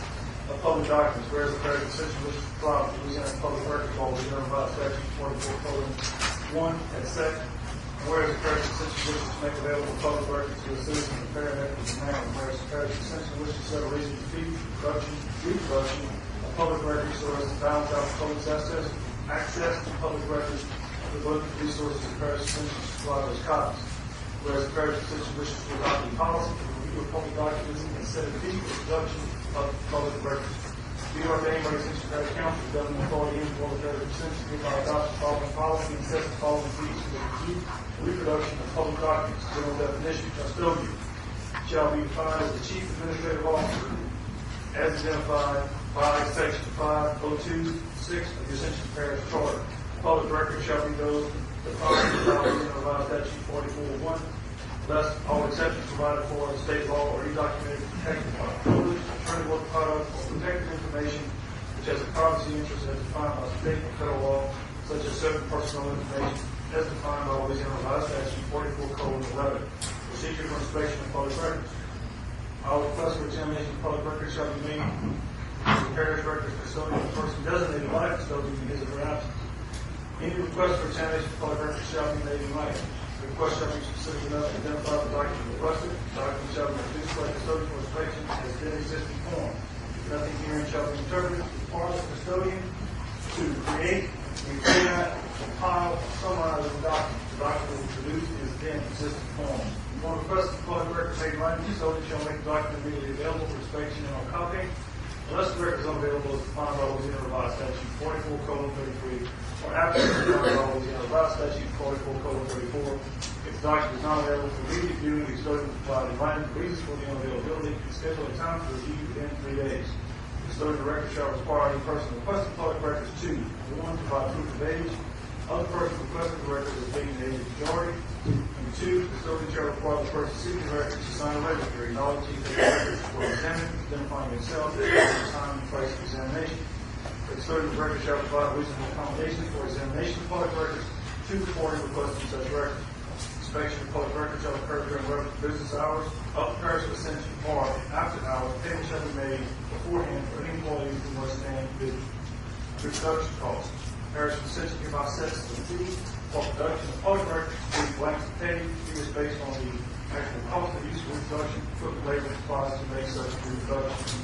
Speaker 12: of public documents, whereas the parish Ascension wishes to provide Louisiana public records law within revised statute 44:1 at second. Whereas the parish Ascension wishes to make available public records to a citizen in a fair and equitable manner, whereas the parish Ascension wishes to set a reasonable fee for reproduction of public records so as to balance out the public's access to public records of the limited resources the parish Ascension to supply those copies. Whereas the parish Ascension wishes to adopt a policy for review of public documents and set a fee for production of public records. Be ordained by the Ascension Parish Council, the governing authority in the parish Ascension hereby adopts the following policy and sets the following fees for the review and reproduction of public documents. General definition: custodian shall be defined as the chief administrative officer as identified by section 502(6) of the Ascension Parish Charter. Public records shall be those defined in the revised statute 44:1, lest all exceptions provided for in state law or any documented protected by privilege, attorney work product, or protected information which has a privacy interest as defined by state and federal law, such as certain personal information as defined by Louisiana revised statute 44:11. Procedure for inspection of public records. All requests for examination of public records shall be made to the parish records custodian, the person designated by custodian in his or her absence. Any request for examination of public records shall be made in writing. The request shall be specific enough to identify the document requested. The document shall be produced by custodian for inspection as in existing form. Nothing herein shall be interpreted to require the custodian to create, reformat, compile, or summarize the document. The document will be produced in its then existing form. Upon request of public records made in writing, the custodian shall make the document immediately available for inspection and on copying, unless the record is unavailable as defined by Louisiana revised statute 44:33, or after the defined by Louisiana revised statute 44:34. If the document is not available for immediate viewing, the custodian will provide in writing the reasons for the unavailability and schedule a time for review within 3 days. The custodian record shall require any person requesting public records to: 1, provide proof of age. Other person requesting the record is being age majority. And 2, the custodian shall require the person seeking the records to sign a registry acknowledging that the records were examined, identifying themselves at the time and place of examination. The custodian record shall provide reasonable accommodations for examination of public records to the party requesting such records. Inspection of public records shall occur during regular business hours of the parish Ascension or after hours. Payment shall be made beforehand for any employees who must stand with reproduction costs. Parish Ascension hereby sets the fee for production of public records to be blanks to pay. Fee is based on the actual cost of use of reproduction, equipment, labor, supplies to make such reproduction.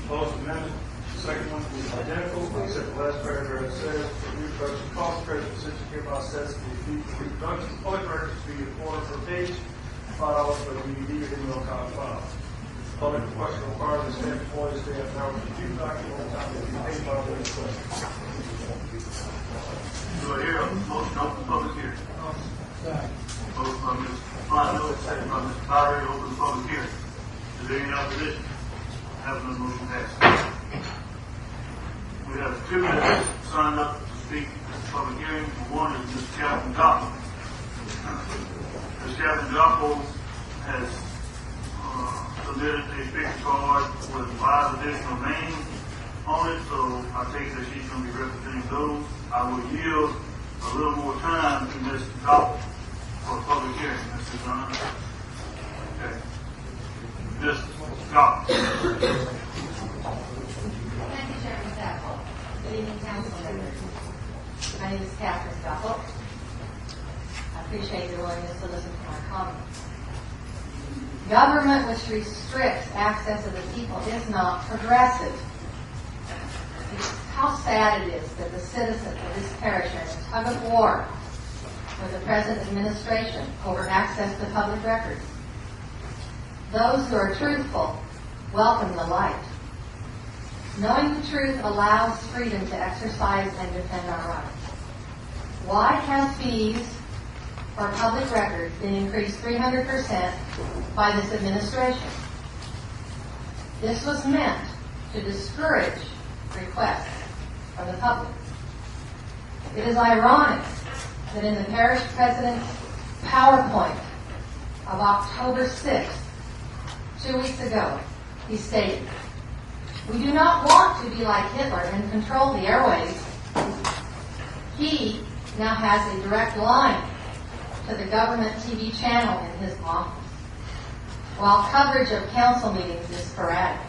Speaker 12: Proposed amendment. The second one is identical, except the last paragraph says the reproduction cost. Parish Ascension hereby sets the fee for reproduction of public records to be $1 per page, $5 for the DVD or email copy file. Public request requires the state employees to have an hour to review document on time to be paid by the request.
Speaker 5: Do I hear a motion to open the public hearing? Motion by Ms. Fonzo, second by Mr. Parish, open the public hearing. Is there any opposition? Having the motion passed. We have 2 minutes signed up to speak at the public hearing. One is Ms. Calvin Joppo. Ms. Calvin Joppo has submitted a speaker card with 5 additional names on it, so I take it that she's going to be representing those. I will yield a little more time to Ms. Joppo for a public hearing. Mr. John. Okay. Ms. Joppo.
Speaker 14: Thank you, Chairman Staffel. Good evening, council members. My name is Catherine Staffel. I appreciate your willingness to listen to my comments. Government which restricts access of the people is not progressive. How sad it is that the citizens of this parish are in a tug of war with the present administration over access to public records. Those who are truthful welcome the light. Knowing the truth allows freedom to exercise and defend our rights. Why has fees for public records been increased 300% by this administration? This was meant to discourage requests from the public. It is ironic that in the parish president's PowerPoint of October 6th, 2 weeks ago, he stated, "We do not want to be like Hitler and control the airwaves." He now has a direct line to the government TV channel in his office, while coverage of council meetings is sporadic.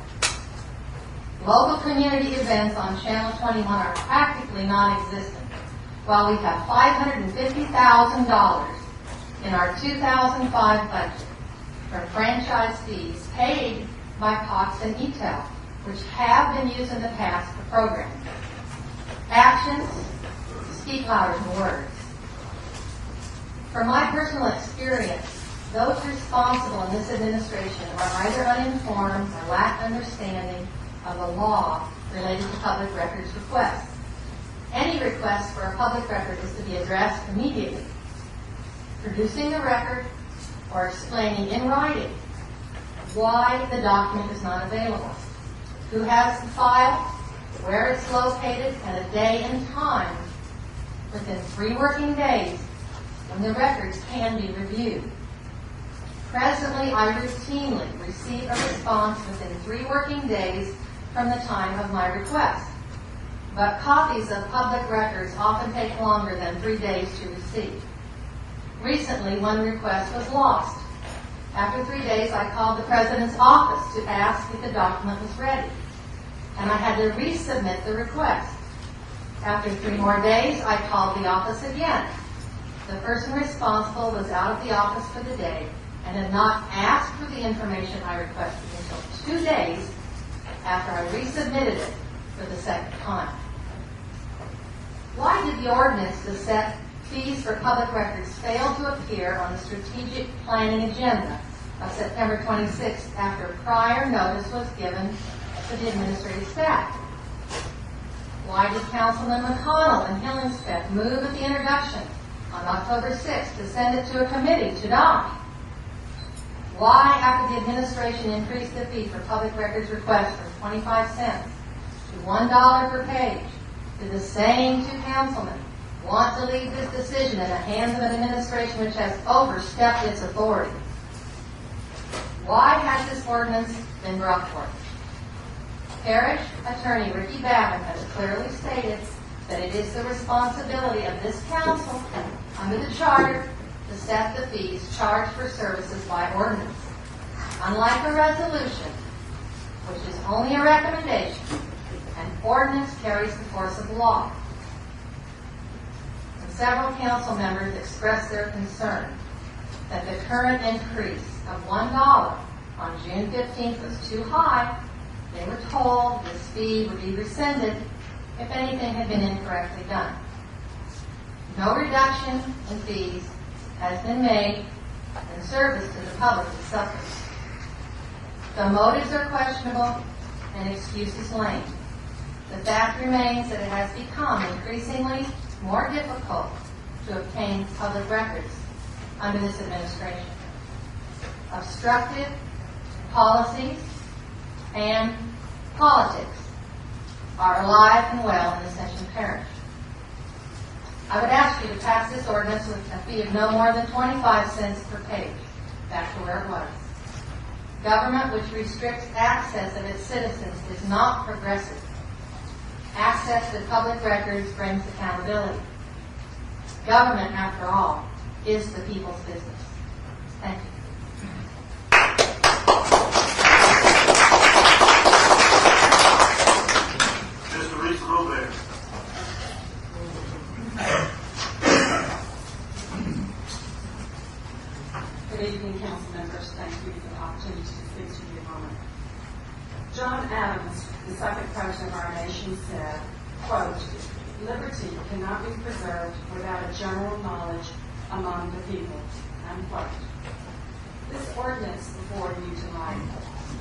Speaker 14: Local community events on Channel 21 are practically non-existent, while we have $550,000 in our 2005 budget from franchise fees paid by Cox and Etel, which have been used in the past for programs. Actions speak louder than words. From my personal experience, those responsible in this administration are either uninformed or lack understanding of the law related to public records requests. Any request for a public record is to be addressed immediately. Producing the record or explaining in writing why the document is not available, who has the file, where it's located, and a day and time within 3 working days when the records can be reviewed. Presently, I routinely receive a response within 3 working days from the time of my request, but copies of public records often take longer than 3 days to receive. Recently, one request was lost. After 3 days, I called the president's office to ask if the document was ready, and I had to resubmit the request. After 3 more days, I called the office again. The person responsible was out of the office for the day and had not asked for the information I requested until 2 days after I resubmitted it for the second time. Why did the ordinance to set fees for public records fail to appear on the strategic planning agenda of September 26th after prior notice was given to the administrative staff? Why did Councilman McConnell and Hillingstead move at the introduction on October 6th to send it to a committee to die? Why, after the administration increased the fee for public records requests from 25 cents to $1 per page, did the same 2 councilmen want to leave this decision in the hands of an administration which has overstepped its authority? Why has this ordinance been brought forth? Parish Attorney Ricky Babin has clearly stated that it is the responsibility of this council, under the charter, to set the fees charged for services by ordinance. Unlike a resolution, which is only a recommendation, an ordinance carries the force of law. And several council members expressed their concern that the current increase of $1 on June 15th was too high. They were told this fee would be rescinded if anything had been incorrectly done. No reduction in fees has been made in service to the public that suffers. The motives are questionable and excuses lame. The fact remains that it has become increasingly more difficult to obtain public records under this administration. Obstructive policies and politics are alive and well in Ascension Parish. I would ask you to pass this ordinance with a fee of no more than 25 cents per page, back to where it was. Government which restricts access of its citizens is not progressive. Access to public records brings accountability. Government, after all, is the people's business. Thank you.
Speaker 5: Mr. Reese Robert.
Speaker 15: Good evening, council members. Thank you for the opportunity to speak to you a moment. John Adams, the second president of our nation, said, quote, "Liberty cannot be preserved without a general knowledge among the people, unquote. This ordinance before you tonight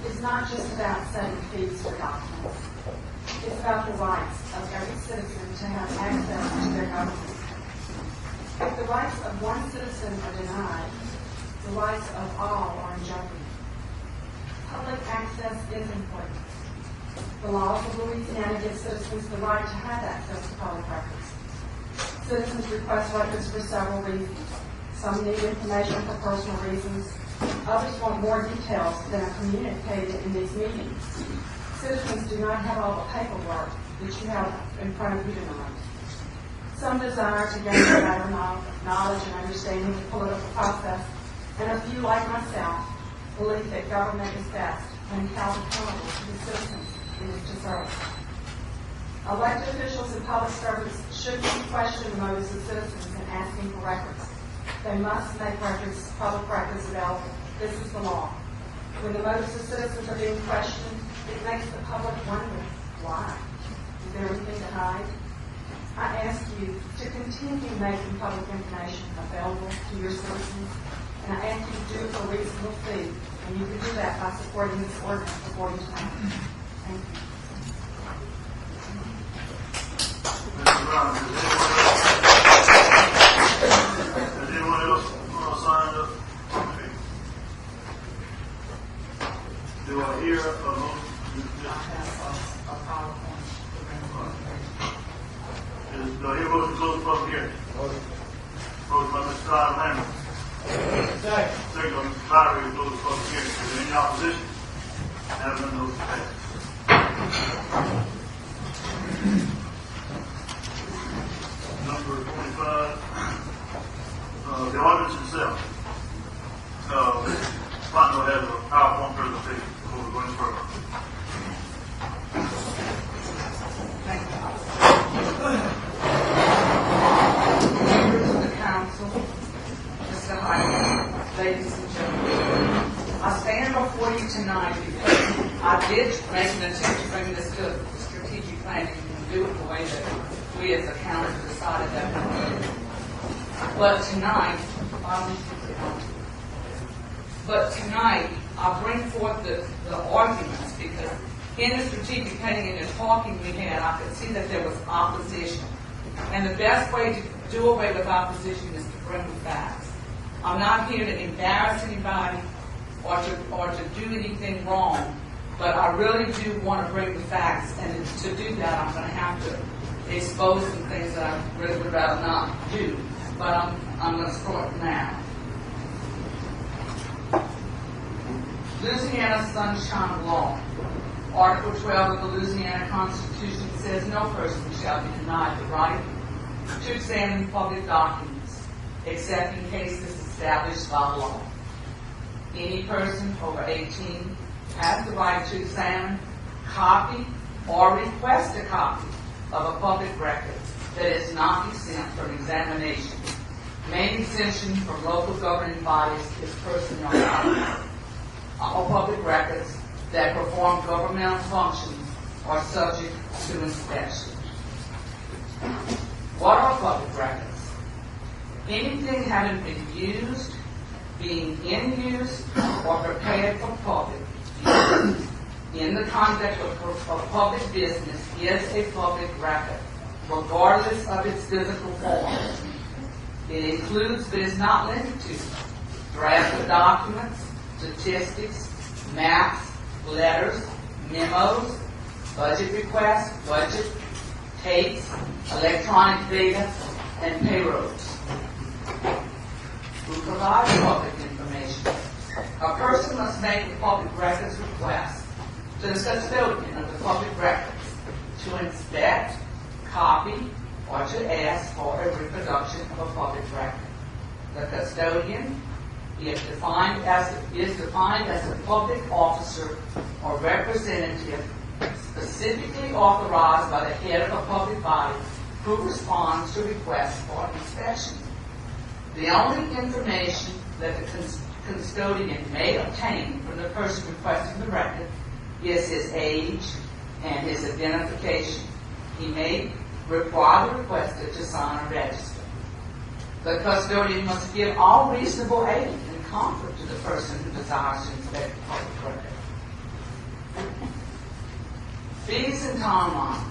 Speaker 15: is not just about setting fees for documents. It's about the rights of every citizen to have access to their government. If the rights of one citizen are denied, the rights of all are in jeopardy. Public access is important. The laws of Louisiana give citizens the right to have access to public records. Citizens request records for several reasons. Some need information for personal reasons. Others want more details than are communicated in these meetings. Citizens do not have all the paperwork that you have in front of you tonight. Some desire to gain better knowledge and understanding of the political process, and a few, like myself, believe that government is best when held accountable to the citizens it is to serve. Elected officials and public servants shouldn't question the motives of citizens in asking for records. They must make records, public records available. This is the law. When the motives of citizens are being questioned, it makes the public wonder why. Is there anything to hide? I ask you to continue making public information available to your citizens, and I ask you to do it for a reasonable fee, and you can do that by supporting this ordinance before you tonight. Thank you.
Speaker 5: Mr. Brown, has anyone else signed up? Okay. Do I hear a motion? Do I hear a motion to close the public hearing? Motion by Mr. Todd Lambert. Second by Mr. Lowry to close the public hearing. Is there any opposition? Have none, those passed. Number 25, the ordinance itself. Fontenot has a PowerPoint presentation before we go any further.
Speaker 7: Thank you. Members of the council, Mr. Hyde, ladies and gentlemen, I stand before you tonight because I did make an attempt to bring this to strategic planning and do it the way that we as a council decided that we would. But tonight, I bring forth the arguments because in the strategic planning and the talking we had, I could see that there was opposition. And the best way to do away with opposition is to bring the facts. I'm not here to embarrass anybody or to do anything wrong, but I really do want to bring the facts, and to do that, I'm going to have to expose some things that I really would rather not do. But I'm going to start now. Louisiana Sunshine Law. Article 12 of the Louisiana Constitution says no person shall be denied the right to examine public documents, except in cases established by law. Any person over 18 has the right to examine, copy, or request a copy of a public record that is not exempt from examination. Main exemption from local governing bodies is personnel matters. All public records that perform governmental functions are subject to inspection. What are public records? Anything having been used, being in use, or prepared for public use in the conduct of public business is a public record, regardless of its physical form. It includes, but is not limited to, drafted documents, statistics, maps, letters, memos, budget requests, budget tapes, electronic data, and payrolls. Who provides public information? A person must make a public records request to the custodian of the public records to inspect, copy, or to ask for a reproduction of a public record. The custodian is defined as a public officer or representative specifically authorized by the head of a public body who responds to requests for inspection. The only information that the custodian may obtain from the person requesting the record is his age and his identification. He may require the requester to sign a register. The custodian must give all reasonable aid and comfort to the person who desires to inspect the public record. Fees and timeline.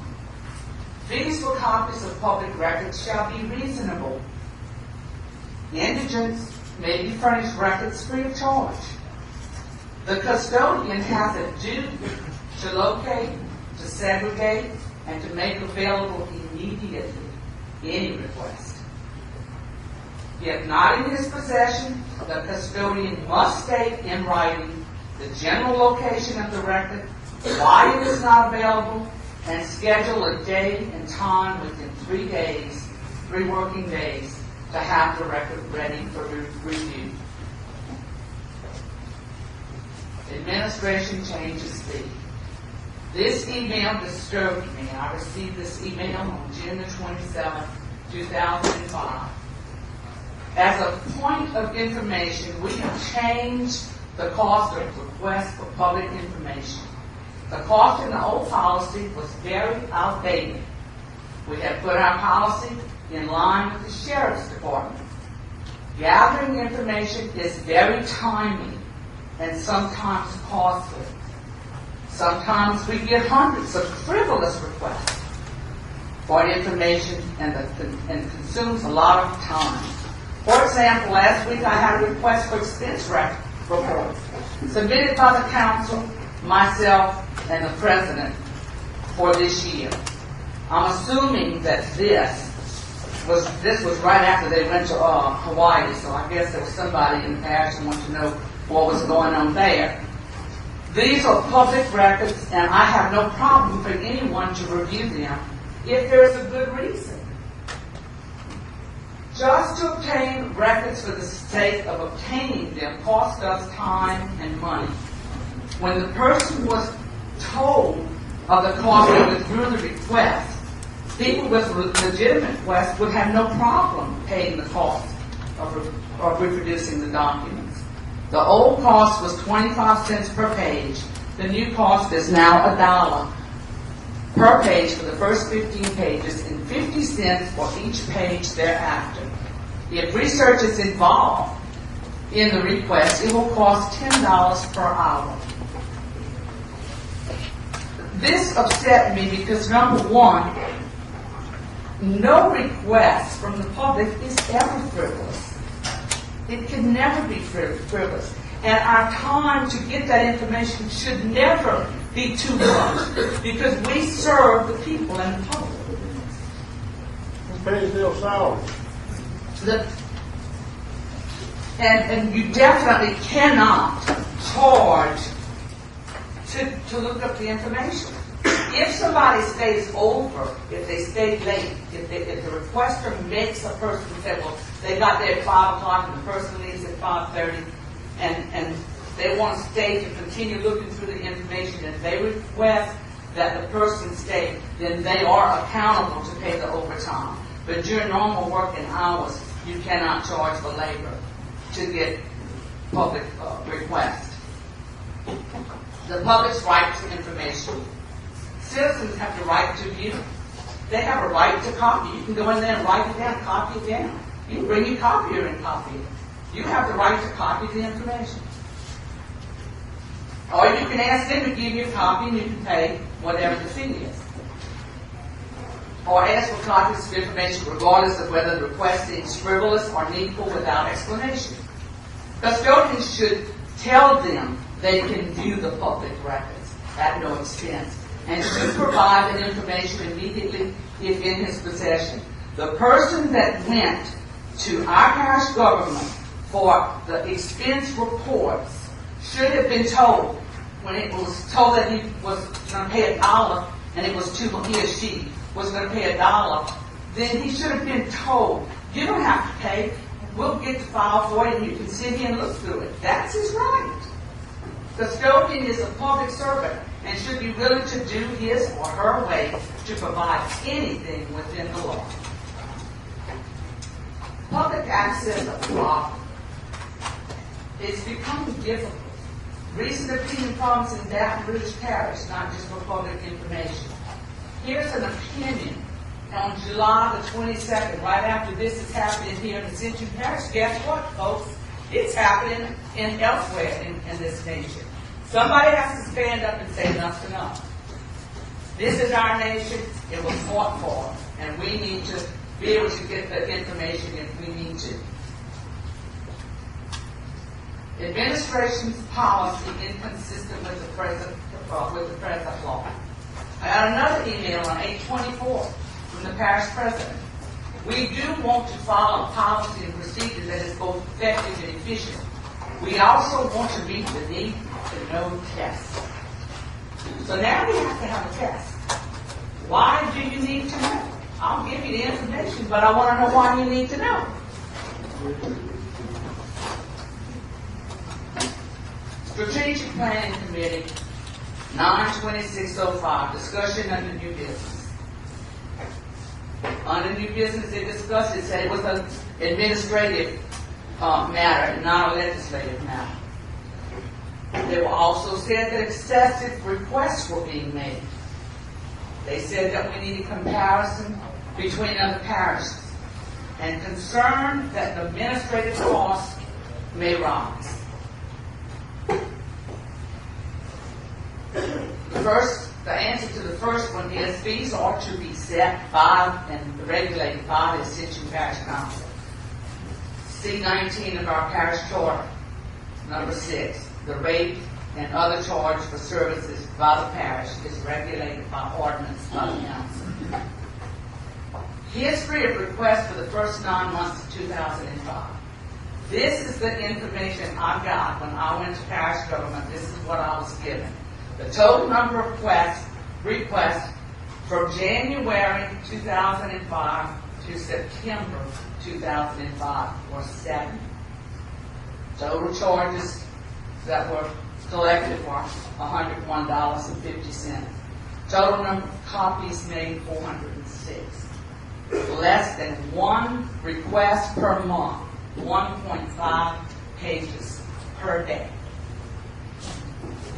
Speaker 7: Fees for copies of public records shall be reasonable. Indigents may be furnished records free of charge. The custodian has a duty to locate, to segregate, and to make available immediately any request. If not in his possession, the custodian must state in writing the general location of the record, why it is not available, and schedule a day and time within 3 working days, to have the record ready for review. Administration changes fee. This email disturbed me. I received this email on June the 27th, 2005. As a point of information, we have changed the cost of requests for public information. The cost in the old policy was very outdated. We have put our policy in line with the Sheriff's Department. Gathering information is very timely and sometimes costly. Sometimes we get hundreds of frivolous requests for information and consumes a lot of time. For example, last week I had a request for expense reports submitted by the council, myself, and the president for this year. I'm assuming that this was right after they went to Hawaii, so I guess there was somebody in the parish who wanted to know what was going on there. These are public records, and I have no problem for anyone to review them if there is a good reason. Just to obtain records for the sake of obtaining them cost us time and money. When the person was told of the cost and withdrew the request, people with legitimate requests would have no problem paying the cost of reproducing the documents. The old cost was 25 cents per page. The new cost is now $1 per page for the first 15 pages and 50 cents for each page thereafter. If research is involved in the request, it will cost $10 per hour. This upset me because, number one, no request from the public is ever frivolous. It can never be frivolous. And our time to get that information should never be too much because we serve the people and the public.
Speaker 8: Who pays their salary?
Speaker 7: And you definitely cannot charge to look up the information. If somebody stays over, if they stay late, if the requester makes a person say, well, they got there at 5 o'clock and the person leaves at 5:30, and they want to stay to continue looking through the information, and they request that the person stay, then they are accountable to pay the overtime. But during normal working hours, you cannot charge for labor to get public requests. The public's right to information. Citizens have the right to view. They have a right to copy. You can go in there and write it down, copy it down. You can bring your copier and copy it. You have the right to copy the information. Or you can ask them to give you a copy and you can pay whatever the fee is. Or ask for copies of information regardless of whether the request is frivolous or needful without explanation. Custodians should tell them they can view the public records at no expense and should provide that information immediately if in his possession. The person that went to our parish government for the expense reports should have been told when it was told that he was going to pay $1 and it was he or she was going to pay $1, then he should have been told, you don't have to pay, we'll get the file for you and you can sit here and look through it. That's his right. Custodian is a public servant and should be willing to do his or her way to provide anything within the law. Public access of problem. It's becoming difficult. Recent opinion problems in Baton Rouge Parish, not just for public information. Here's an opinion on July the 22nd, right after this is happening here in Ascension Parish, guess what, folks? It's happening elsewhere in this nation. Somebody has to stand up and say enough's enough. This is our nation. It was fought for, and we need to be able to get the information if we need to. Administration's policy inconsistent with the present law. I got another email on 8/24 from the parish president. We do want to follow policy and procedure that is both effective and efficient. We also want to meet the need to know tests. So now we have to have a test. Why do you need to know? I'll give you the information, but I want to know why you need to know. Strategic Planning Committee, 9/26/05, discussion under new business. Under new business, they discussed it, said it was an administrative matter and not a legislative matter. They were also said that excessive requests were being made. They said that we needed comparison between other parishes and concerned that the administrative costs may rise. The answer to the first one is fees are to be set by and regulated by the Ascension Parish Council. C19 of our parish charter, number 6, the rate and other charge for services by the parish is regulated by ordinance by the council. History of requests for the first 9 months of 2005. This is the information I got when I went to parish government. This is what I was given. The total number of requests from January 2005 to September 2005 were 7. Total charges that were collected were $101.50. Total number of copies made, 406. Less than 1 request per month, 1.5 pages per day.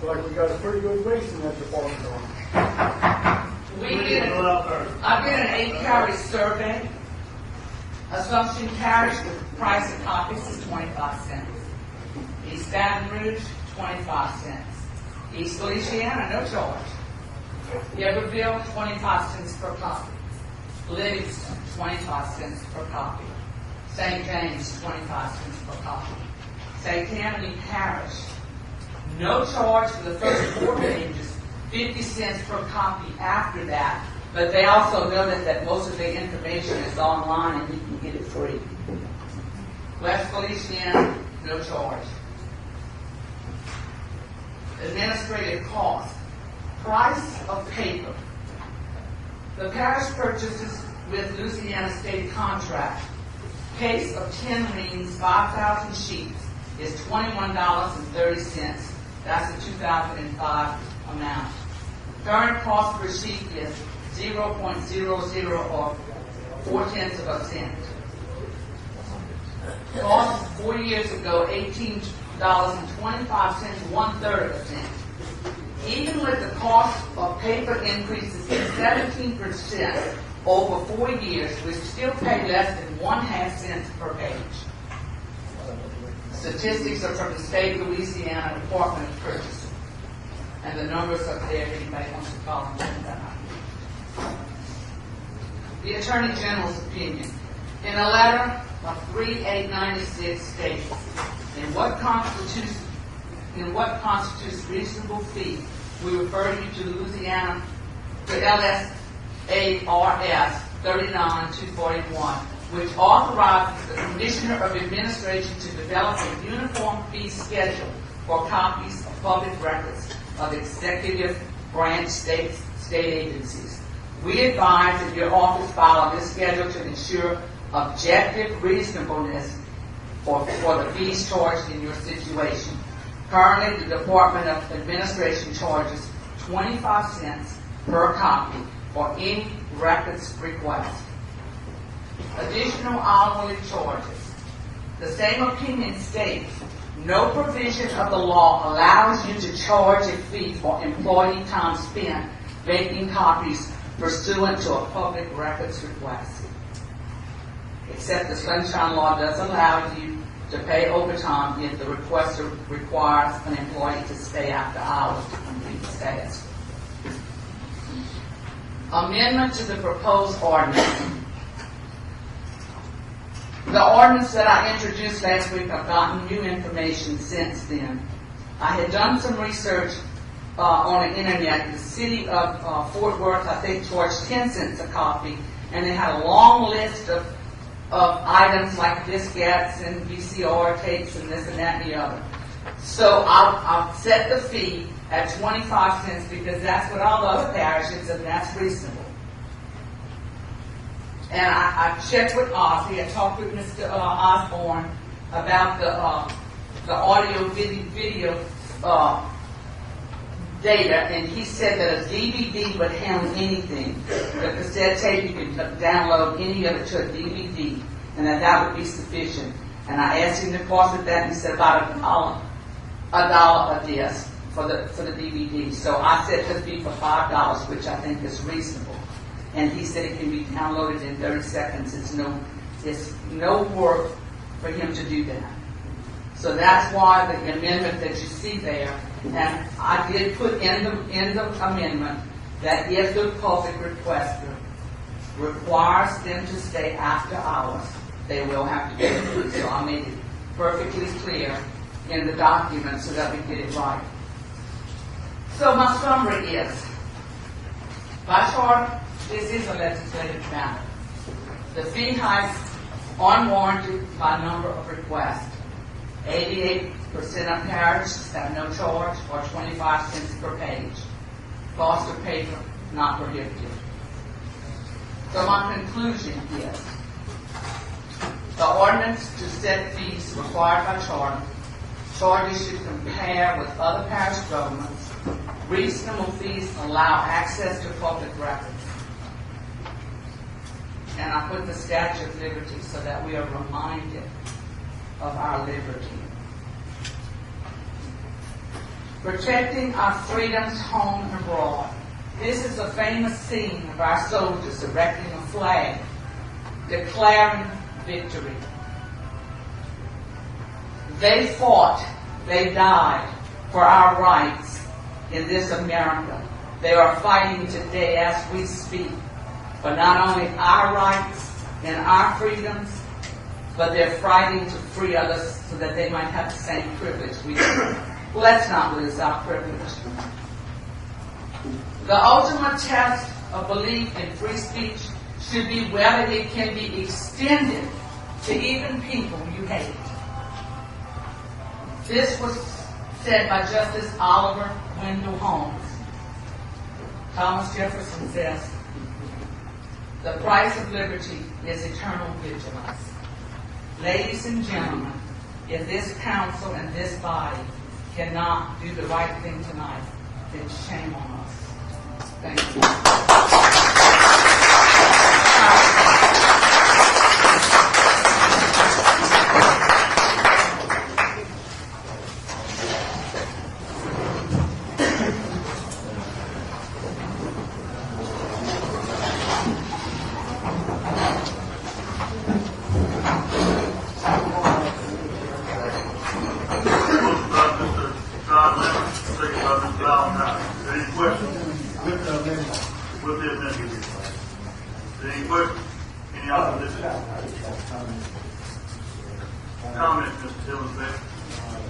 Speaker 9: Like we got a pretty good race in that department.
Speaker 7: I did an 8-county survey. Assumption Parish, the price of copies is 25 cents. East Baton Rouge, 25 cents. East Feliciana, no charge. Iberville, 25 cents per copy. Livingston, 25 cents per copy. St. James, 25 cents per copy. St. Tammany Parish, no charge for the first 4 pages, 50 cents per copy after that, but they also noted that most of the information is online and you can get it free. West Feliciana, no charge. Administrative cost. Price of paper. The parish purchases with Louisiana State contract. Case of 10 reams, 5,000 sheets is $21.30. That's the 2005 amount. Current cost per sheet is 0.00 or 0.4 of a cent. Cost 4 years ago, $18.25, 1/3 of a cent. Even with the cost of paper increases of 17% over 4 years, we still pay less than 1/2 cents per page. Statistics are from the state of Louisiana Department of Purchasing. And the numbers up there, if anybody wants to call them. The Attorney General's opinion. In a letter of 3/8/96 states, in what constitutes reasonable fee, we refer you to Louisiana, to LSARS 39-241, which authorizes the Commissioner of Administration to develop a uniform fee schedule for copies of public records of executive branch state agencies. We advise that your office follow this schedule to ensure objective reasonableness for the fees charged in your situation. Currently, the Department of Administration charges 25 cents per copy for any records request. Additional hourly charges. The same opinion states, no provision of the law allows you to charge a fee for employee time spent making copies pursuant to a public records request. Except the Sunshine Law does allow you to pay overtime if the requester requires an employee to stay after hours to complete the task. Amendment to the proposed ordinance. The ordinance that I introduced last week, I've gotten new information since then. I had done some research on the internet. The city of Fort Worth, I think, charged 10 cents a copy, and they had a long list of items like diskettes and VCR tapes and this and that and the other. So I'll set the fee at 25 cents because that's what all the other parishes, and that's reasonable. And I checked with Ozzy. I talked with Mr. Osborne about the audio video data, and he said that a DVD would handle anything. The cassette tape, you could download any of it to a DVD, and that would be sufficient. And I asked him the cost of that, and he said about $1 a disc for the DVD. So I said it would be for $5, which I think is reasonable. And he said it can be downloaded in 30 seconds. It's no work for him to do that. So that's why the amendment that you see there, and I did put in the amendment that if the public requester requires them to stay after hours, they will have to pay the fee. So I made it perfectly clear in the document so that we get it right. So my summary is, by charter, this is a legislative matter. The fee hikes unwarranted by number of requests. 88% of parishes have no charge or 25 cents per page. Cost of paper not prohibited. So my conclusion is, the ordinance to set fees required by charter, charges should compare with other parish governments. Reasonable fees allow access to public records. And I put the Statue of Liberty so that we are reminded of our liberty. Protecting our freedoms home and abroad. This is a famous scene of our soldiers erecting a flag, declaring victory. They fought, they died for our rights in this America. They are fighting today as we speak for not only our rights and our freedoms, but they're fighting to free others so that they might have the same privilege we do. Let's not lose our privilege. The ultimate test of belief in free speech should be whether it can be extended to even people you hate. This was said by Justice Oliver Wendell Holmes. Thomas Jefferson says, "The price of liberty is eternal vigilance." Ladies and gentlemen, if this council and this body cannot do the right thing tonight, then shame on us. Thank you.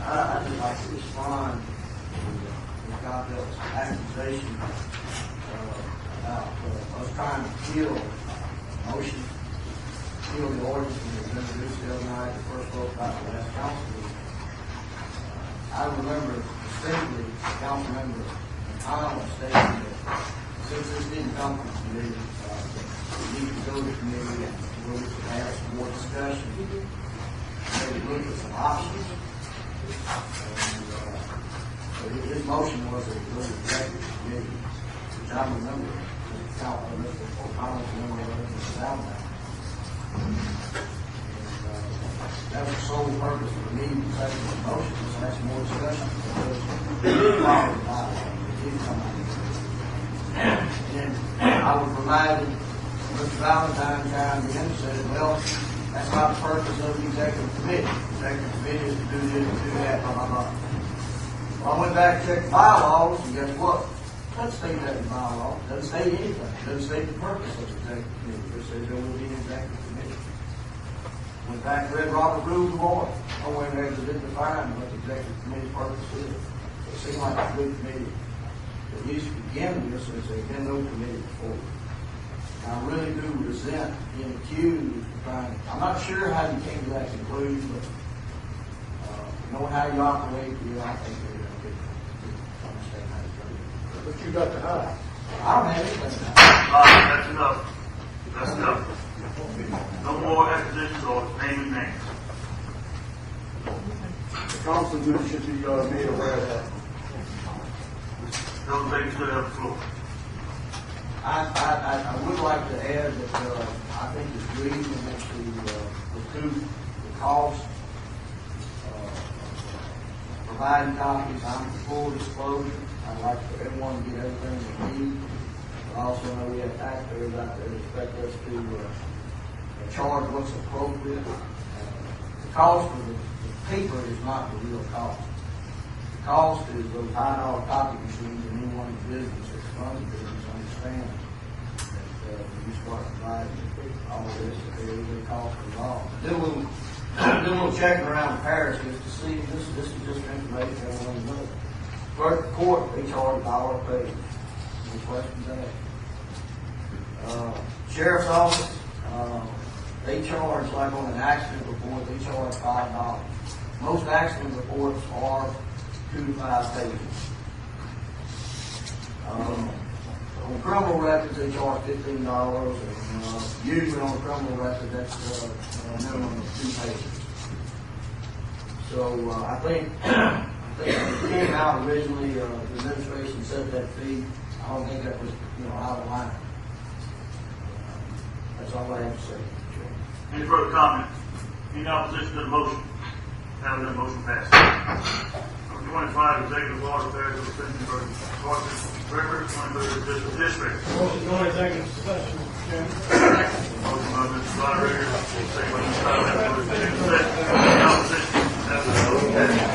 Speaker 9: I'd just like to respond to Godbell's accusation about us trying to kill the motion, kill the ordinance that was introduced the other night, the first vote by the last council meeting. I remember distinctly the council member McConnell stating that since this didn't come from committee, we need to go to committee and we'll have some more discussion. Maybe look at some options. So his motion was that it go to executive committee, which I remember. That was the sole purpose of the meeting, to take the motion, was to have some more discussion. And then I was reminded, Mr. Valentine chimed in and said, well, that's not the purpose of the executive committee. The executive committee is to do this, to do that, blah, blah, blah. Well, I went back and checked the bylaws, and guess what? It doesn't state that in the bylaws. It doesn't state anything. It doesn't state the purpose of the executive committee. It says there will be an executive committee. Went back and read Robert Rules of Order. Nowhere in there does it define what the executive committee's purpose is. It seemed like a good committee. At least to begin with, since there's been no committee before. I really do resent being accused of trying. I'm not sure how you came to that conclusion, but knowing how you operate, I think you're going to understand how to do it.
Speaker 11: But you got to hide.
Speaker 9: I don't have anything.
Speaker 5: That's enough. That's enough. No more acquisitions or naming names.
Speaker 11: The councilman should be made aware of that.
Speaker 5: Those ladies still have the floor.
Speaker 9: I would like to add that I think it's reasonable to recoup the cost, providing copies. I'm for full disclosure. I'd like for everyone to get everything they need. I also know we have taxpayers out there that expect us to charge what's appropriate. The cost of the paper is not the real cost. The cost is those high-dollar copy machines, and anyone in business that's running business understands that when you start providing all of this, that there is a cost involved. Did a little checking around the parish just to see, this is just information everyone knows. Clerk of court, they charge $1 a page. Any questions there? Sheriff's office, they charge, like on an accident report, they charge $5. Most accident reports are 2 to 5 pages. On criminal records, they charge $15, and usually on a criminal record, that's a minimum of 2 pages. So I think when it came out originally, the administration set that fee. I don't think that was out of line. That's all I have to say.
Speaker 5: Any further comments? Any opposition to the motion? Having that motion passed. Number 25, executive order affairs of Ascension versus Records, 23rd Judicial District.
Speaker 3: Motion to executive session, Mr. Chairman.
Speaker 5: Motion by Mr. Rodriguez, second by Mr. Tyler. Any opposition? Have the motion passed.